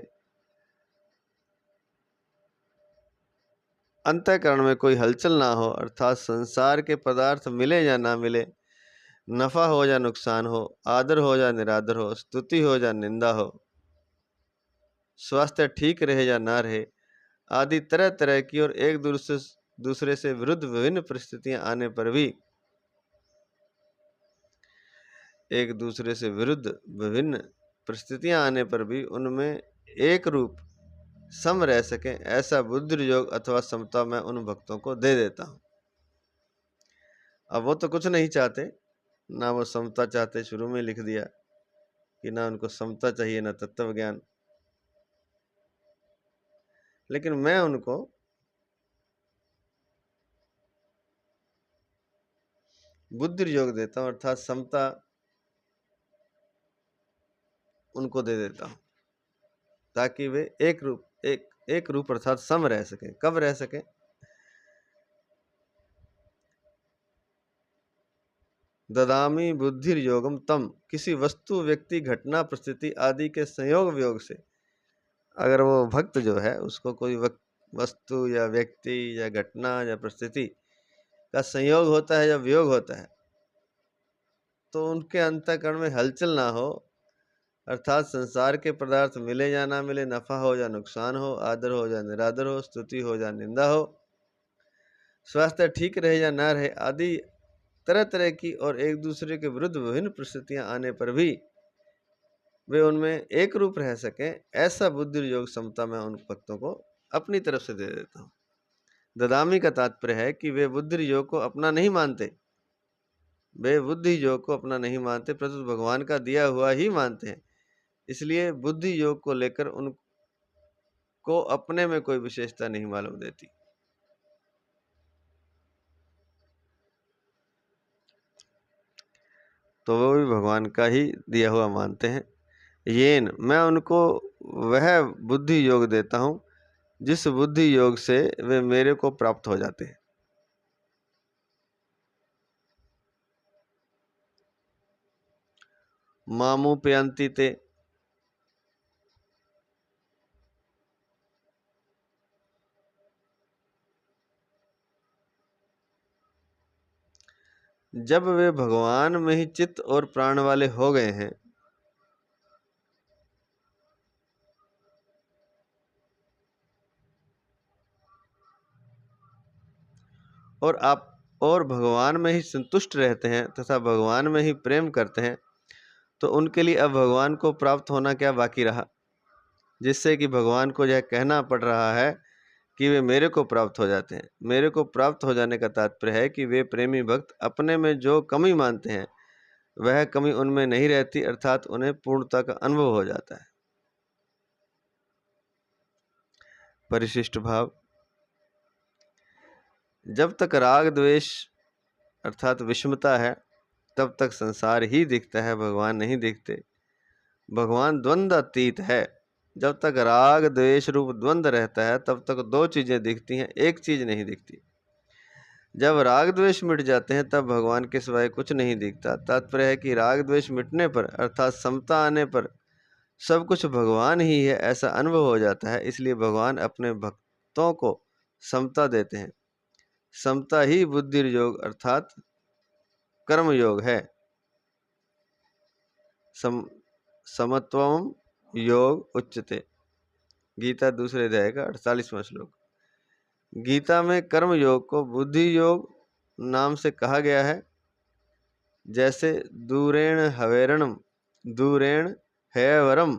अंतःकरण में कोई हलचल ना हो, अर्थात संसार के पदार्थ मिले या ना मिले, नफा हो या नुकसान हो, आदर हो या निरादर हो, स्तुति हो या निंदा हो, स्वास्थ्य ठीक रहे या ना रहे आदि तरह तरह की और एक दूसरे से विरुद्ध विभिन्न परिस्थितियां आने पर भी उनमें एक रूप सम रह सके, ऐसा बुद्धि योग अथवा समता मैं उन भक्तों को दे देता हूँ। अब वो तो कुछ नहीं चाहते, ना वो समता चाहते, शुरू में लिख दिया कि ना उनको समता चाहिए ना तत्व ज्ञान, लेकिन मैं उनको बुद्धि योग देता हूँ, अर्थात समता उनको दे देता हूँ ताकि वे एक रूप अर्थात सम रह सके। कब रह सके। ददामी बुद्धिर योगम तम, किसी वस्तु व्यक्ति घटना परिस्थिति आदि के संयोग वियोग से, अगर वो भक्त जो है उसको कोई वस्तु या व्यक्ति या घटना या परिस्थिति का संयोग होता है या वियोग होता है, तो उनके अंतःकरण में हलचल ना हो, अर्थात संसार के पदार्थ मिले या ना मिले, नफा हो या नुकसान हो, आदर हो या निरादर हो, स्तुति हो या निंदा हो, स्वास्थ्य ठीक रहे या ना रहे, आदि तरह तरह की और एक दूसरे के विरुद्ध विभिन्न परिस्थितियां आने पर भी वे उनमें एक रूप रह सकें, ऐसा बुद्धि योग समता मैं उन भक्तों को अपनी तरफ से दे देता हूँ। ददामी का तात्पर्य है कि वे बुद्धि योग को अपना नहीं मानते, वे बुद्धि योग को अपना नहीं मानते, प्रस्तुत भगवान का दिया हुआ ही मानते हैं। इसलिए बुद्धि योग को लेकर उनको अपने में कोई विशेषता नहीं मालूम देती। तो वो भी भगवान का ही दिया हुआ मानते हैं। येन, मैं उनको वह बुद्धि योग देता हूँ जिस बुद्धि योग से वे मेरे को प्राप्त हो जाते हैं। मामू पयंती ते, जब वे भगवान में ही चित्त और प्राण वाले हो गए हैं, और आप और भगवान में ही संतुष्ट रहते हैं तथा भगवान में ही प्रेम करते हैं, तो उनके लिए अब भगवान को प्राप्त होना क्या बाकी रहा, जिससे कि भगवान को यह कहना पड़ रहा है कि वे मेरे को प्राप्त हो जाते हैं। मेरे को प्राप्त हो जाने का तात्पर्य है कि वे प्रेमी भक्त अपने में जो कमी मानते हैं वह कमी उनमें नहीं रहती, अर्थात उन्हें पूर्णता का अनुभव हो जाता है। परिशिष्ट भाव, जब तक राग द्वेष अर्थात विषमता है तब तक संसार ही दिखता है, भगवान नहीं दिखते। भगवान द्वंद्व अतीत है। जब तक राग द्वेष रूप द्वंद्व रहता है तब तक दो चीजें दिखती हैं, एक चीज नहीं दिखती। जब राग द्वेष मिट जाते हैं तब भगवान के सिवाय कुछ नहीं दिखता। तात्पर्य है कि राग द्वेष मिटने पर अर्थात समता आने पर सब कुछ भगवान ही है ऐसा अनुभव हो जाता है। इसलिए भगवान अपने भक्तों को समता देते हैं। समता ही बुद्धि योग अर्थात कर्म योग है। समत्वम योग उच्चते, गीता दूसरे अध्याय का 48वां श्लोक। गीता में कर्म योग को बुद्धि योग नाम से कहा गया है। जैसे दूरेण हवेरणम दूरेण हैवरम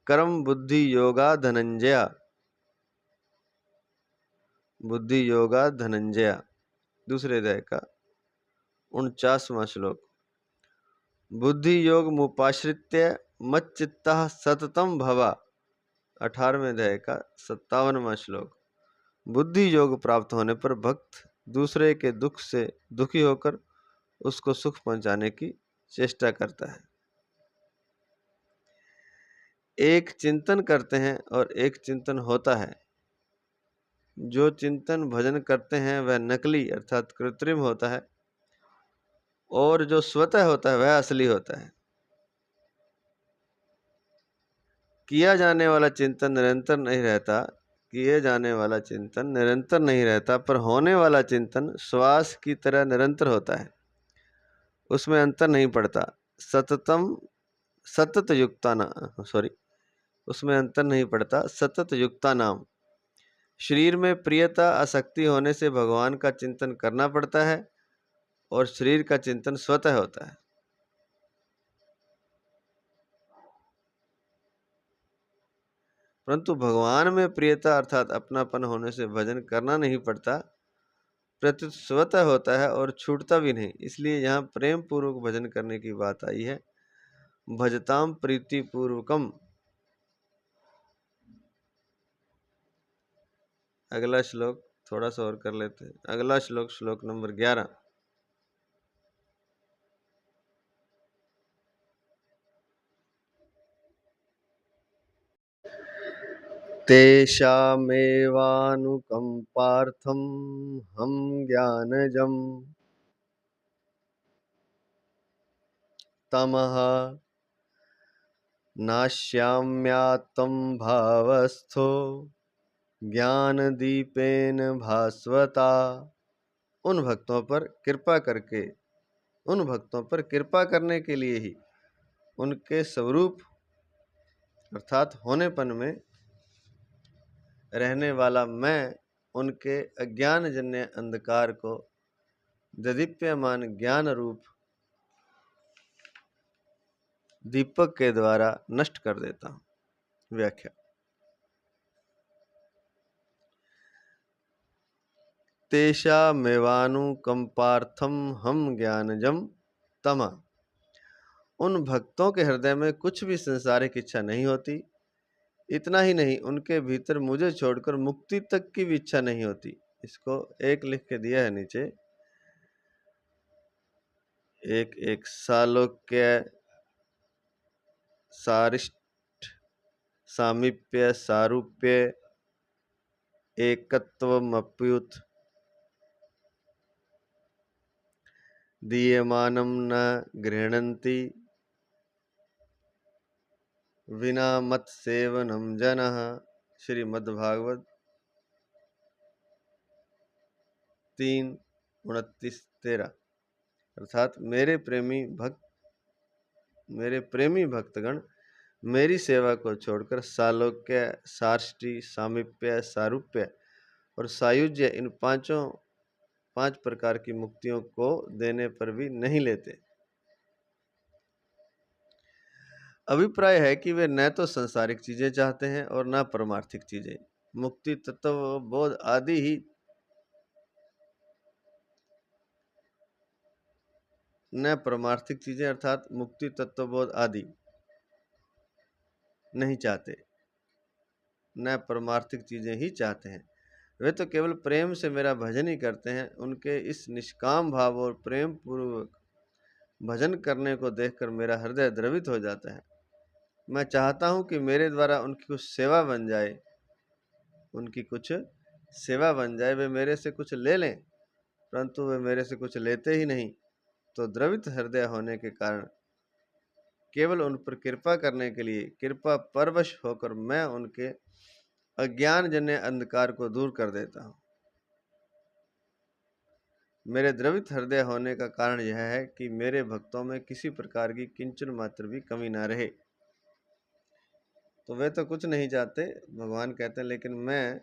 कर्म बुद्धि योगा धनंजया, बुद्धि योगा धनंजया दूसरे अध्याय का 49वां श्लोक। बुद्धि योग मुपाश्रित्य मच्चित्तः सततम भवा 18वें अध्याय का 57वां श्लोक। बुद्धि योग प्राप्त होने पर भक्त दूसरे के दुख से दुखी होकर उसको सुख पहुंचाने की चेष्टा करता है। एक चिंतन करते हैं और एक चिंतन होता है। जो चिंतन भजन करते हैं वह नकली अर्थात कृत्रिम होता है, और जो स्वतः होता है वह असली होता है। किया जाने वाला चिंतन निरंतर नहीं रहता, किए जाने वाला चिंतन निरंतर नहीं रहता, पर होने वाला चिंतन श्वास की तरह निरंतर होता है, उसमें अंतर नहीं पड़ता। सतत युक्ता ना उसमें अंतर नहीं पड़ता। सतत युक्ता नाम, शरीर में प्रियता आसक्ति होने से भगवान का चिंतन करना पड़ता है और शरीर का चिंतन स्वतः होता है। परंतु भगवान में प्रियता अर्थात अपनापन होने से भजन करना नहीं पड़ता, प्रत्युत स्वतः होता है और छूटता भी नहीं। इसलिए यहाँ प्रेम पूर्वक भजन करने की बात आई है। भजताम प्रीति पूर्वकम। अगला श्लोक थोड़ा सा और कर लेते हैं। अगला श्लोक, श्लोक नंबर 11। तेषामेवानुकम्पार्थं हम ज्ञानजं तमः नाश्याम्यात्मं भावस्थो ज्ञान दीपेन भास्वता। उन भक्तों पर कृपा करके, उन भक्तों पर कृपा करने के लिए ही उनके स्वरूप अर्थात होनेपन में रहने वाला मैं उनके अज्ञानजन्य अंधकार को ददीप्यमान ज्ञान रूप दीपक के द्वारा नष्ट कर देता हूँ। व्याख्या। तेषामेवानुकंपार्थम हम ज्ञानजम तमा। उन भक्तों के हृदय में कुछ भी संसारिक इच्छा नहीं होती। इतना ही नहीं, उनके भीतर मुझे छोड़कर मुक्ति तक की भी इच्छा नहीं होती। इसको एक लिख के दिया है नीचे, एक सालोक्य, सारिष्ट, सामीप्य, सारूप्य, एकत्वमप्युत, दीयमानं न गृह्णन्ति, विना मत सेवनम जनः। श्रीमद्भागवत 3:29-13। अर्थात मेरे प्रेमी भक्तगण मेरी सेवा को छोड़कर सालोक्य, सार्ष्टी, सामीप्य, सारूप्य और सायुज्य इन पांच प्रकार की मुक्तियों को देने पर भी नहीं लेते। अभिप्राय है कि वे न तो सांसारिक चीजें चाहते हैं और न परमार्थिक चीजें। मुक्ति, तत्व बोध आदि ही न परमार्थिक चीजें अर्थात मुक्ति, तत्वबोध आदि नहीं चाहते, न परमार्थिक चीजें ही चाहते हैं। वे तो केवल प्रेम से मेरा भजन ही करते हैं। उनके इस निष्काम भाव और प्रेम पूर्वक भजन करने को देखकर मेरा हृदय द्रवित हो जाता है। मैं चाहता हूं कि मेरे द्वारा उनकी कुछ सेवा बन जाए, वे मेरे से कुछ ले लें, परंतु वे मेरे से कुछ लेते ही नहीं। तो द्रवित हृदय होने के कारण केवल उन पर कृपा करने के लिए कृपा परवश होकर मैं उनके अज्ञानजन्य अंधकार को दूर कर देता हूँ। मेरे द्रवित हृदय होने का कारण यह है कि मेरे भक्तों में किसी प्रकार की किंचन मात्र भी कमी ना रहे। तो वे तो कुछ नहीं चाहते, भगवान कहते हैं, लेकिन मैं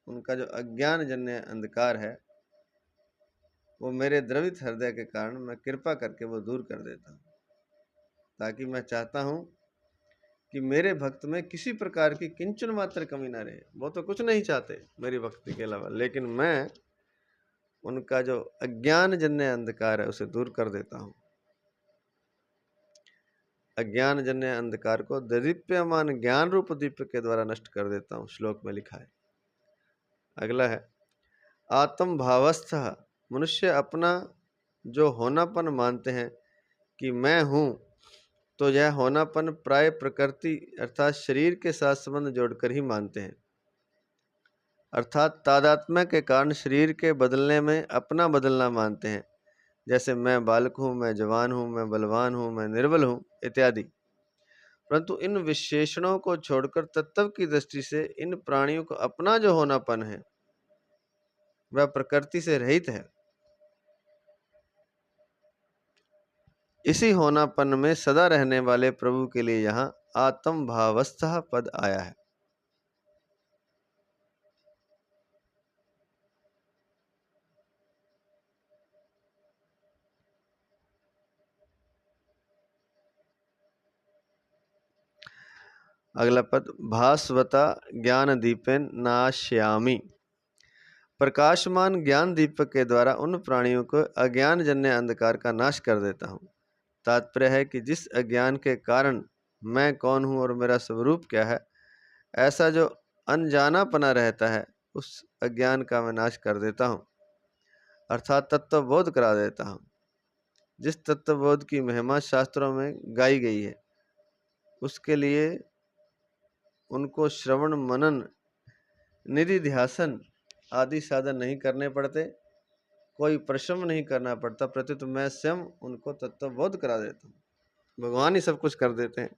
उनका जो अज्ञानजन्य अंधकार है वो मेरे द्रवित हृदय के कारण मैं कृपा करके वो दूर कर देता हूँ, ताकि मैं चाहता हूँ कि मेरे भक्त में किसी प्रकार की किंचन मात्र कमी ना रहे। वो तो कुछ नहीं चाहते मेरी भक्ति के अलावा, लेकिन मैं उनका जो अज्ञानजन्य अंधकार है उसे दूर कर देता हूँ। अज्ञानजन्य अंधकार को ददीप्यमान ज्ञान रूप दीपक के द्वारा नष्ट कर देता हूँ। श्लोक में लिखा है। अगला है आत्म भावस्थ। मनुष्य अपना जो होनापन मानते हैं कि मैं हूँ, तो यह होनापन प्राय प्रकृति अर्थात शरीर के साथ संबंध जोड़कर ही मानते हैं। अर्थात तादात्म्य के कारण शरीर के बदलने में अपना बदलना मानते हैं। जैसे मैं बालक हूँ, मैं जवान हूँ, मैं बलवान हूँ, मैं निर्बल हूँ इत्यादि। परंतु इन विशेषणों को छोड़कर तत्व की दृष्टि से इन प्राणियों को अपना जो होनापन है वह प्रकृति से रहित है। इसी होनापन में सदा रहने वाले प्रभु के लिए यहाँ आत्म भावस्थ पद आया है। अगला पद भास्वता ज्ञान दीपेन नाश्यामी। प्रकाशमान ज्ञान दीपक के द्वारा उन प्राणियों को अज्ञान जन्य अंधकार का नाश कर देता हूँ। तात्पर्य है कि जिस अज्ञान के कारण मैं कौन हूँ और मेरा स्वरूप क्या है, ऐसा जो अनजानापना रहता है, उस अज्ञान का मैं नाश कर देता हूँ, अर्थात तत्वबोध करा देता हूँ। जिस तत्वबोध की महिमा शास्त्रों में गाई गई है, उसके लिए उनको श्रवण, मनन, निधिध्यासन आदि साधन नहीं करने पड़ते, कोई परिश्रम नहीं करना पड़ता, प्रत्युत मैं स्वयं उनको तत्वबोध करा देता हूँ। भगवान ही सब कुछ कर देते हैं।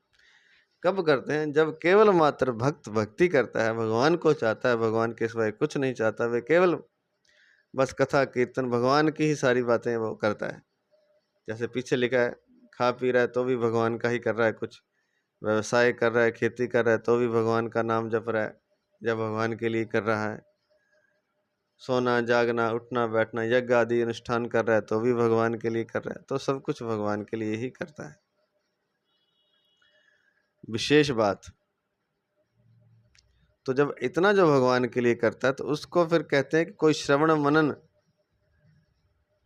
कब करते हैं? जब केवल मात्र भक्त भक्ति करता है, भगवान को चाहता है, भगवान के सिवाय कुछ नहीं चाहता, वे केवल बस कथा कीर्तन भगवान की ही सारी बातें वो करता है। जैसे पीछे लिखा है, खा पी रहा है तो भी भगवान का ही कर रहा है, कुछ व्यवसाय कर रहा है, खेती कर रहा है तो भी भगवान का नाम जप रहा है, जब भगवान के लिए कर रहा है। सोना जागना उठना बैठना यज्ञ आदि अनुष्ठान कर रहा है तो भी भगवान के लिए कर रहा है। तो सब कुछ भगवान के लिए ही करता है। विशेष बात, तो जब इतना जो भगवान के लिए करता है तो उसको फिर कहते हैं कि कोई श्रवण मनन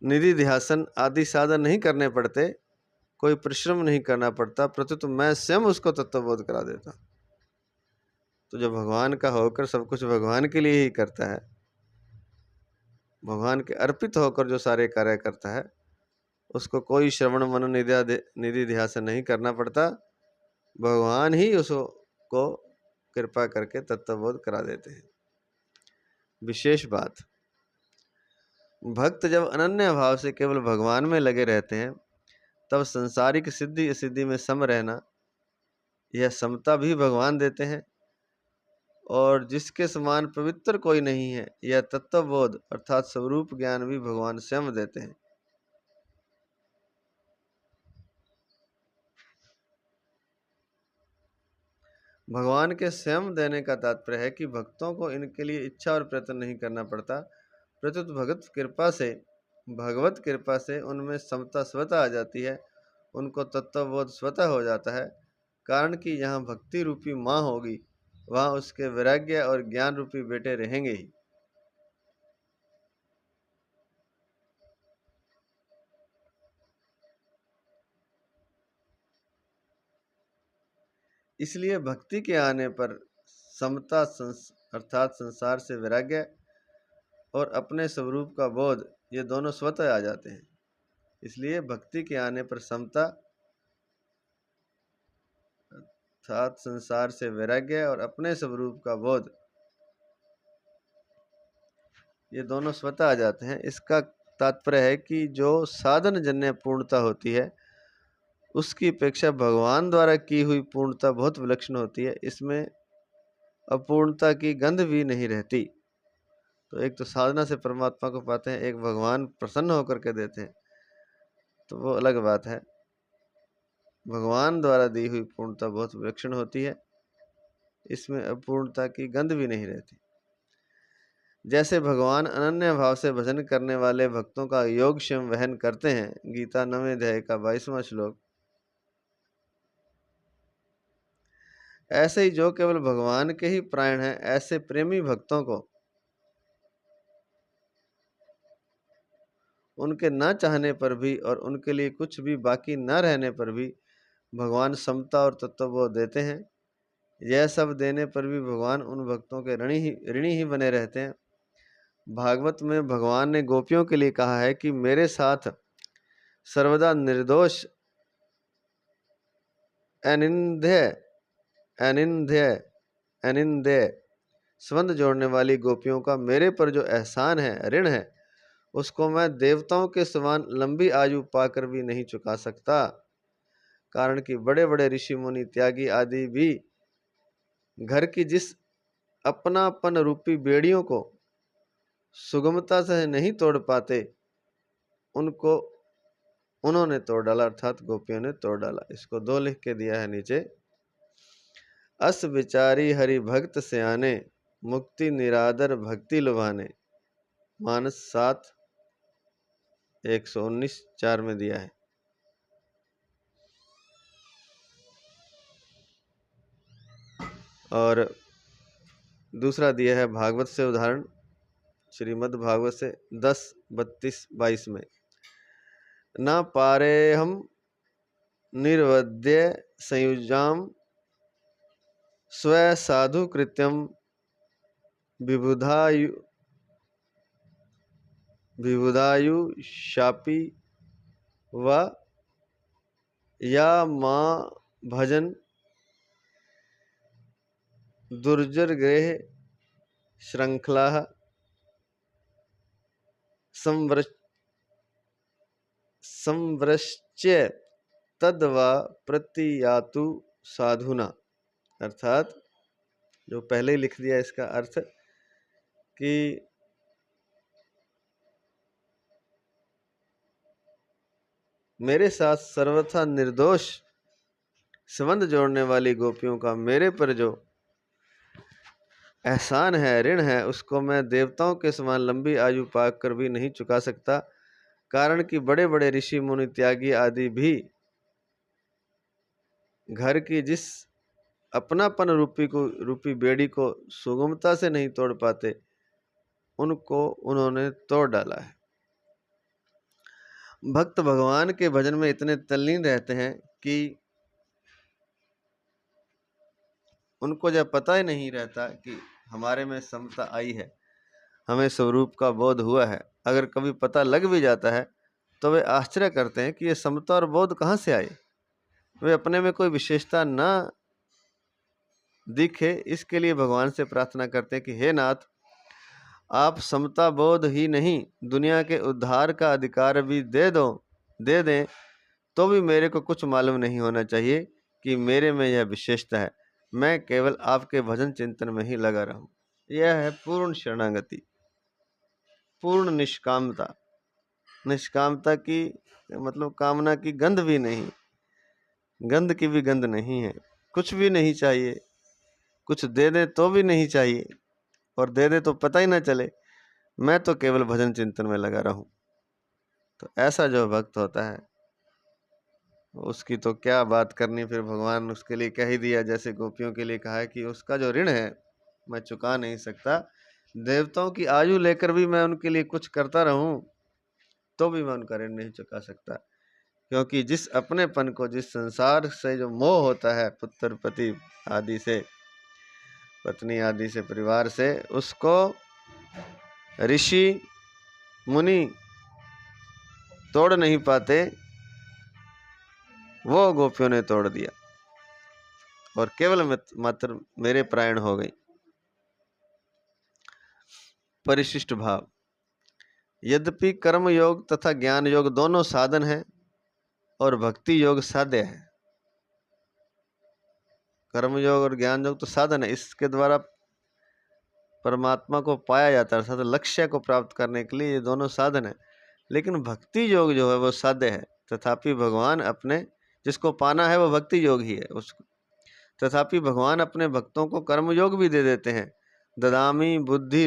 निधि ध्यासन आदि साधन नहीं करने पड़ते, कोई परिश्रम नहीं करना पड़ता, प्रत्युत मैं स्वयं उसको तत्वबोध करा देता। तो जो भगवान का होकर सब कुछ भगवान के लिए ही करता है, भगवान के अर्पित होकर जो सारे कार्य करता है, उसको कोई श्रवण मनन निधि ध्यासन नहीं करना पड़ता, भगवान ही उसको कृपा करके तत्वबोध करा देते हैं। विशेष बात, भक्त जब अनन्य भाव से केवल भगवान में लगे रहते हैं, तब संसारिक सिद्धि असिद्धि में सम रहना, यह समता भी भगवान देते हैं। और जिसके समान पवित्र कोई नहीं है, यह तत्वबोध अर्थात स्वरूप ज्ञान भी भगवान स्वयं देते हैं। भगवान के स्वयं देने का तात्पर्य है कि भक्तों को इनके लिए इच्छा और प्रयत्न नहीं करना पड़ता, प्रत्युत भगवत कृपा से उनमें समता स्वतः आ जाती है, उनको तत्वबोध स्वतः हो जाता है। कारण कि यहाँ भक्ति रूपी माँ होगी, वहाँ उसके वैराग्य और ज्ञान रूपी बेटे रहेंगे ही। इसलिए भक्ति के आने पर समता अर्थात संसार से वैराग्य और अपने स्वरूप का बोध, ये दोनों स्वतः आ जाते हैं। इसलिए भक्ति के आने पर समता अर्थात संसार से वैराग्य और अपने स्वरूप का बोध, ये दोनों स्वतः आ जाते हैं। इसका तात्पर्य है कि जो साधन जन्य पूर्णता होती है, उसकी अपेक्षा भगवान द्वारा की हुई पूर्णता बहुत विलक्षण होती है। इसमें अपूर्णता की गंध भी नहीं रहती। तो एक तो साधना से परमात्मा को पाते हैं, एक भगवान प्रसन्न होकर के देते हैं, तो वो अलग बात है। भगवान द्वारा दी हुई पूर्णता बहुत विलक्षण होती है, इसमें अपूर्णता की गंध भी नहीं रहती। जैसे भगवान अनन्य भाव से भजन करने वाले भक्तों का योगक्षेम वहन करते हैं, गीता 9वें अध्याय का 22वां श्लोक। ऐसे ही जो केवल भगवान के ही प्राण हैं, ऐसे प्रेमी भक्तों को उनके न चाहने पर भी और उनके लिए कुछ भी बाकी न रहने पर भी भगवान समता और तत्वबोध देते हैं। यह सब देने पर भी भगवान उन भक्तों के ऋणी ही बने रहते हैं। भागवत में भगवान ने गोपियों के लिए कहा है कि मेरे साथ सर्वदा निर्दोष अनिंद्य संबंध जोड़ने वाली गोपियों का मेरे पर जो एहसान है, ऋण है, उसको मैं देवताओं के समान लंबी आयु पाकर भी नहीं चुका सकता। कारण कि बड़े बड़े ऋषि मुनि त्यागी आदि भी घर की जिस अपनापन रूपी बेड़ियों को सुगमता से नहीं तोड़ पाते, उनको उन्होंने तोड़ डाला, अर्थात गोपियों ने तोड़ डाला। इसको 2 लिख के दिया है नीचे। अस विचारी हरि भक्त सयाने, मुक्ति निरादर भक्ति लुभाने। मानस 7 119 4 में दिया है। और दूसरा दिया है भागवत से उदाहरण, श्रीमद् भागवत से 10 32 22 में। न पारे हम निर्वद्य संयुजाम स्व साधु कृत्यम विबुधायु शापी व या माँ भजन दुर्जर ग्रह श्रृंखला संवृश्च्य तद्वा प्रतियातु साधुना। अर्थात जो पहले ही लिख दिया इसका अर्थ कि मेरे साथ सर्वथा निर्दोष संबंध जोड़ने वाली गोपियों का मेरे पर जो एहसान है, ऋण है, उसको मैं देवताओं के समान लंबी आयु पाकर कर भी नहीं चुका सकता। कारण कि बड़े बड़े ऋषि मुनि त्यागी आदि भी घर की जिस अपनापन रूपी बेड़ी को सुगमता से नहीं तोड़ पाते, उनको उन्होंने तोड़ डाला है। भक्त भगवान के भजन में इतने तल्लीन रहते हैं कि उनको जब पता ही नहीं रहता कि हमारे में समता आई है, हमें स्वरूप का बोध हुआ है। अगर कभी पता लग भी जाता है तो वे आश्चर्य करते हैं कि ये समता और बोध कहाँ से आए। वे अपने में कोई विशेषता न दिखे, इसके लिए भगवान से प्रार्थना करते हैं कि हे नाथ, आप समता बोध ही नहीं, दुनिया के उद्धार का अधिकार भी दे दें, तो भी मेरे को कुछ मालूम नहीं होना चाहिए कि मेरे में यह विशेषता है। मैं केवल आपके भजन चिंतन में ही लगा रहूं। यह है पूर्ण शरणागति, पूर्ण निष्कामता। निष्कामता की मतलब कामना की गंध भी नहीं, गंध की भी गंध नहीं है। कुछ भी नहीं चाहिए, कुछ दे दे तो भी नहीं चाहिए, और दे दे तो पता ही ना चले, मैं तो केवल भजन चिंतन में लगा रहूं। तो ऐसा जो भक्त होता है उसकी तो क्या बात करनी। फिर भगवान उसके लिए कह ही दिया, जैसे गोपियों के लिए कहा है कि उसका जो ऋण है मैं चुका नहीं सकता। देवताओं की आयु लेकर भी मैं उनके लिए कुछ करता रहूं तो भी मैं उनका ऋण नहीं चुका सकता। क्योंकि जिस अपनेपन को, जिस संसार से जो मोह होता है, पुत्र पति आदि से, पत्नी आदि से, परिवार से, उसको ऋषि मुनि तोड़ नहीं पाते, वो गोपियों ने तोड़ दिया और केवल मात्र मेरे प्राण हो गई। परिशिष्ट भाव। यद्यपि कर्म योग तथा ज्ञान योग दोनों साधन है और भक्ति योग साध्य है। कर्म योग और ज्ञान योग तो साधन है, इसके द्वारा परमात्मा को पाया जाता है, अर्थात लक्ष्य को प्राप्त करने के लिए ये दोनों साधन है। लेकिन भक्ति योग जो है वो साध्य है। तथापि भगवान अपने, जिसको पाना है वो भक्ति योग ही है उसको, तथापि भगवान अपने भक्तों को कर्म योग भी दे देते हैं। ददामी बुद्धि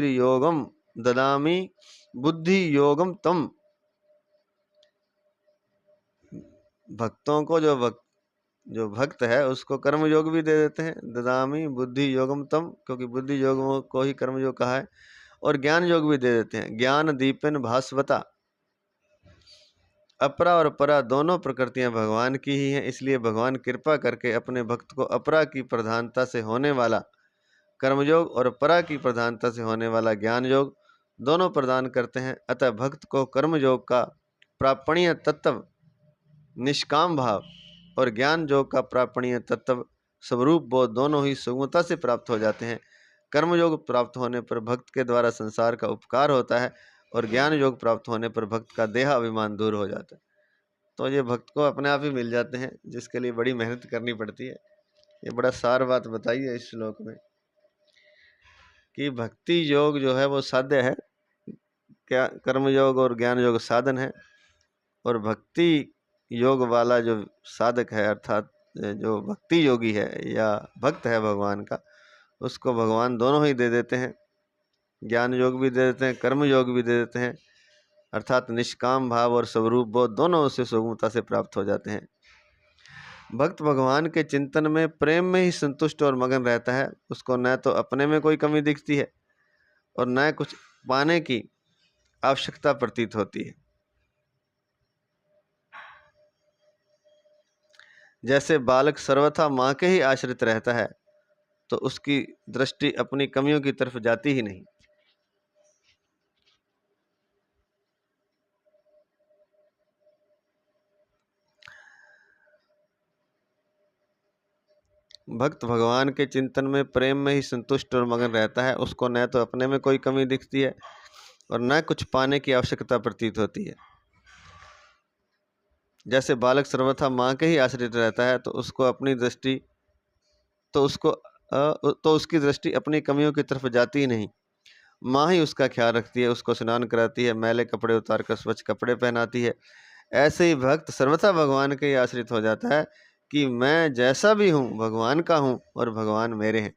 योगम तम। भक्तों को जो भक्त है उसको कर्म योग भी दे देते हैं। ददामी बुद्धि योगम तम, क्योंकि बुद्धि योग को ही कर्म योग कहा है। और ज्ञान योग भी दे देते हैं। ज्ञान दीपेन भास्वता। अपरा और परा दोनों प्रकृतियां भगवान की ही हैं, इसलिए भगवान कृपा करके अपने भक्त को अपरा की प्रधानता से होने वाला कर्मयोग और परा की प्रधानता से होने वाला ज्ञान योग दोनों प्रदान करते हैं। अतः भक्त को कर्मयोग का प्रापणीय तत्व निष्काम भाव और ज्ञान योग का प्रापणीय तत्व स्वरूप बोध दोनों ही सुगमता से प्राप्त हो जाते हैं। कर्मयोग प्राप्त होने पर भक्त के द्वारा संसार का उपकार होता है और ज्ञान योग प्राप्त होने पर भक्त का देह अभिमान दूर हो जाता है। तो ये भक्त को अपने आप ही मिल जाते हैं, जिसके लिए बड़ी मेहनत करनी पड़ती है। ये बड़ा सार बात बताई है इस श्लोक में कि भक्ति योग जो है वो साध्य है, क्या कर्म योग और ज्ञान योग साधन है, और भक्ति योग वाला जो साधक है, अर्थात जो भक्ति योगी है या भक्त है भगवान का, उसको भगवान दोनों ही दे देते हैं। ज्ञान योग भी दे देते हैं, कर्म योग भी दे देते हैं, अर्थात निष्काम भाव और स्वरूप बोध दोनों उसे सुगमता से प्राप्त हो जाते हैं। भक्त भगवान के चिंतन में प्रेम में ही संतुष्ट और मगन रहता है। उसको न तो अपने में कोई कमी दिखती है और न कुछ पाने की आवश्यकता प्रतीत होती है। जैसे बालक सर्वथा माँ के ही आश्रित रहता है, तो उसकी दृष्टि अपनी कमियों की तरफ जाती ही नहीं। भक्त भगवान के चिंतन में प्रेम में ही संतुष्ट और मगन रहता है। उसको न तो अपने में कोई कमी दिखती है और न कुछ पाने की आवश्यकता प्रतीत होती है। जैसे बालक सर्वथा माँ के ही आश्रित रहता है, तो उसको अपनी दृष्टि तो उसकी दृष्टि अपनी कमियों की तरफ जाती ही नहीं। माँ ही उसका ख्याल रखती है, उसको स्नान कराती है, मैले कपड़े उतार कर स्वच्छ कपड़े पहनाती है। ऐसे ही भक्त सर्वथा भगवान के ही आश्रित हो जाता है कि मैं जैसा भी हूँ भगवान का हूँ और भगवान मेरे हैं।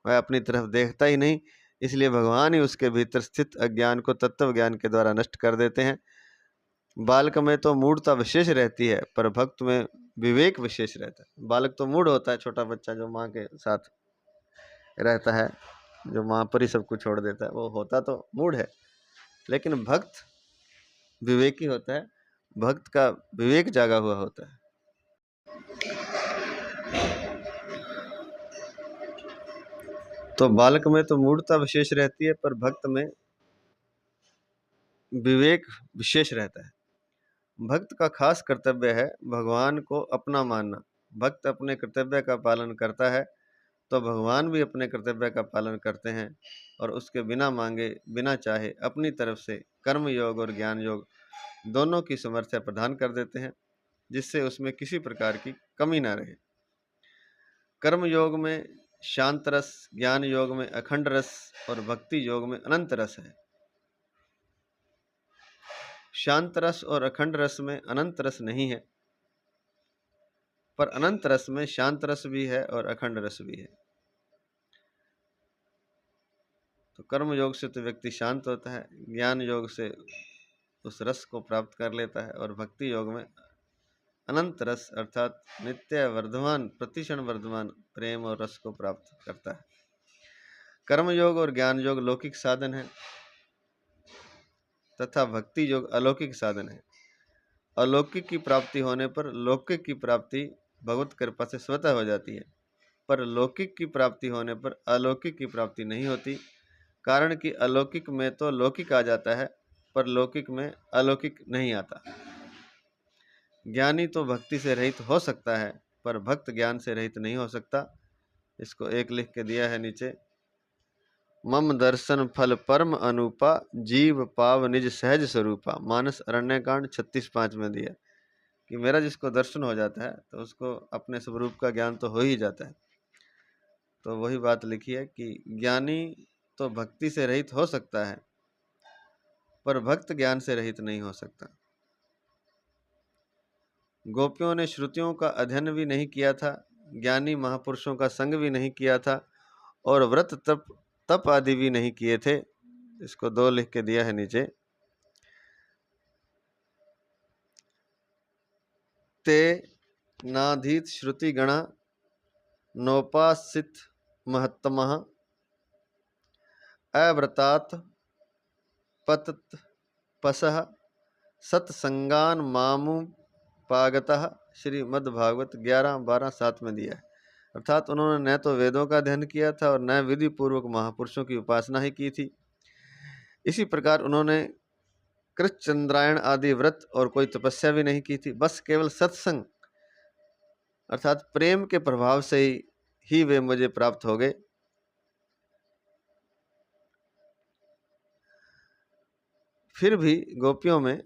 वह अपनी तरफ देखता ही नहीं, इसलिए भगवान ही उसके भीतर स्थित अज्ञान को तत्व ज्ञान के द्वारा नष्ट कर देते हैं। बालक में तो मूढ़ता विशेष रहती है, पर भक्त में विवेक विशेष रहता है। बालक तो मूढ़ होता है, छोटा बच्चा जो माँ के साथ रहता है, जो माँ पर ही सब कुछ छोड़ देता है, वो होता तो मूढ़ है। लेकिन भक्त विवेकी होता है, भक्त का विवेक जागा हुआ होता है। तो बालक में तो मूढ़ता विशेष रहती है, पर भक्त में विवेक विशेष रहता है। भक्त का खास कर्तव्य है भगवान को अपना मानना। भक्त अपने कर्तव्य का पालन करता है तो भगवान भी अपने कर्तव्य का पालन करते हैं और उसके बिना मांगे बिना चाहे अपनी तरफ से कर्म योग और ज्ञान योग दोनों की समर्थ्य प्रदान कर देते हैं, जिससे उसमें किसी प्रकार की कमी ना रहे। कर्म योग में शांत रस, ज्ञान योग में अखंड रस और भक्ति योग में अनंत रस है। शांत रस और अखंड रस में अनंत रस नहीं है, पर अनंत रस में शांत रस भी है और अखंड रस भी है। तो कर्म योग से तो व्यक्ति शांत होता है, ज्ञान योग से उस रस को प्राप्त कर लेता है और भक्ति योग में अनंत रस अर्थात नित्य वर्धमान, प्रतिक्षण वर्धमान प्रेम और रस को प्राप्त करता है। कर्म योग और ज्ञान योग लौकिक साधन है तथा भक्ति योग अलौकिक साधन है। अलौकिक की प्राप्ति होने पर लौकिक की प्राप्ति भगवत कृपा से स्वतः हो जाती है, पर लौकिक की प्राप्ति होने पर अलौकिक की प्राप्ति नहीं होती, कारण कि अलौकिक में तो लौकिक आ जाता है पर लौकिक में अलौकिक नहीं आता। ज्ञानी तो भक्ति से रहित हो सकता है, पर भक्त ज्ञान से रहित नहीं हो सकता। इसको एक लिख के दिया है नीचे, मम दर्शन फल परम अनुपा, जीव पाव निज सहज स्वरूपा। मानस अरण्यकांड 36:5 में दिया कि मेरा जिसको दर्शन हो जाता है तो उसको अपने स्वरूप का ज्ञान तो हो ही जाता है। तो वही बात लिखी है कि ज्ञानी तो भक्ति से रहित हो सकता है, पर भक्त ज्ञान से रहित नहीं हो सकता। गोपियों ने श्रुतियों का अध्ययन भी नहीं किया था, ज्ञानी महापुरुषों का संग भी नहीं किया था और व्रत तप आदि भी नहीं किए थे। इसको 2 लिख के दिया है नीचे, ते नाधीत श्रुति गणा नोपासित महत्तमः, अव्रतात पतत पसः सत्संगान मामु पागतः। श्रीमद्भागवत 11:12-7 में दिया है। अर्थात उन्होंने न तो वेदों का अध्ययन किया था और न विधि पूर्वक महापुरुषों की उपासना ही की थी। इसी प्रकार उन्होंने कृत चंद्रायण आदि व्रत और कोई तपस्या भी नहीं की थी। बस केवल सत्संग अर्थात प्रेम के प्रभाव से ही वे मुझे प्राप्त हो गए। फिर भी गोपियों में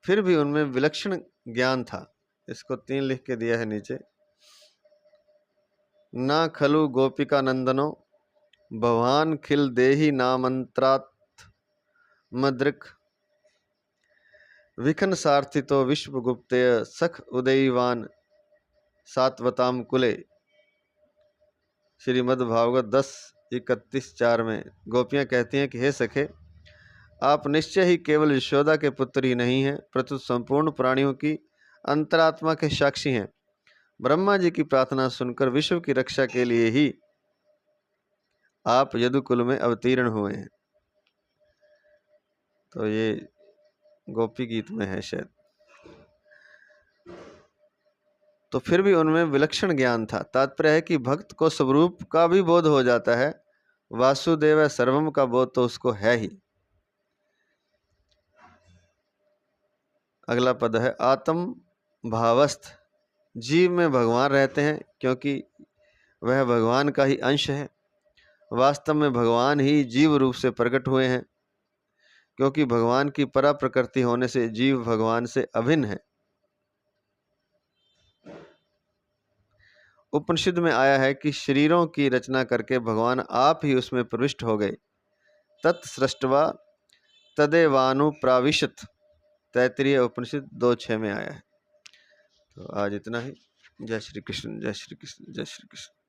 फिर भी उनमें विलक्षण ज्ञान था। इसको 3 लिख के दिया है नीचे, ना खलु गोपिका नंदनो भवान खिल देहि नामंत्रात मद्रिक, विखन सार्थितो विश्वगुप्ते सख उदयवान सात्वताम कुले। श्रीमद्भागवत 10:31-4 में गोपियां कहती हैं कि हे सखे, आप निश्चय ही केवल यशोदा के पुत्र ही नहीं हैं, प्रत्युत संपूर्ण प्राणियों की अंतरात्मा के साक्षी हैं। ब्रह्मा जी की प्रार्थना सुनकर विश्व की रक्षा के लिए ही आप यदुकुल में अवतीर्ण हुए हैं। तो ये गोपी गीत में है शायद। तो फिर भी उनमें विलक्षण ज्ञान था। तात्पर्य है कि भक्त को स्वरूप का भी बोध हो जाता है, वासुदेव सर्वम का बोध तो उसको है ही। अगला पद है, आत्म भावस्थ। जीव में भगवान रहते हैं क्योंकि वह भगवान का ही अंश है। वास्तव में भगवान ही जीव रूप से प्रकट हुए हैं, क्योंकि भगवान की परा प्रकृति होने से जीव भगवान से अभिन्न है उपनिषद में आया है कि शरीरों की रचना करके भगवान आप ही उसमें प्रविष्ट हो गए। तत्सृष्टवा तदेवानुप्राविशत, तैत्तिरीय उपनिषद 2:6 में आया है। तो आज इतना ही। जय श्री कृष्ण, जय श्री कृष्ण, जय श्री कृष्ण।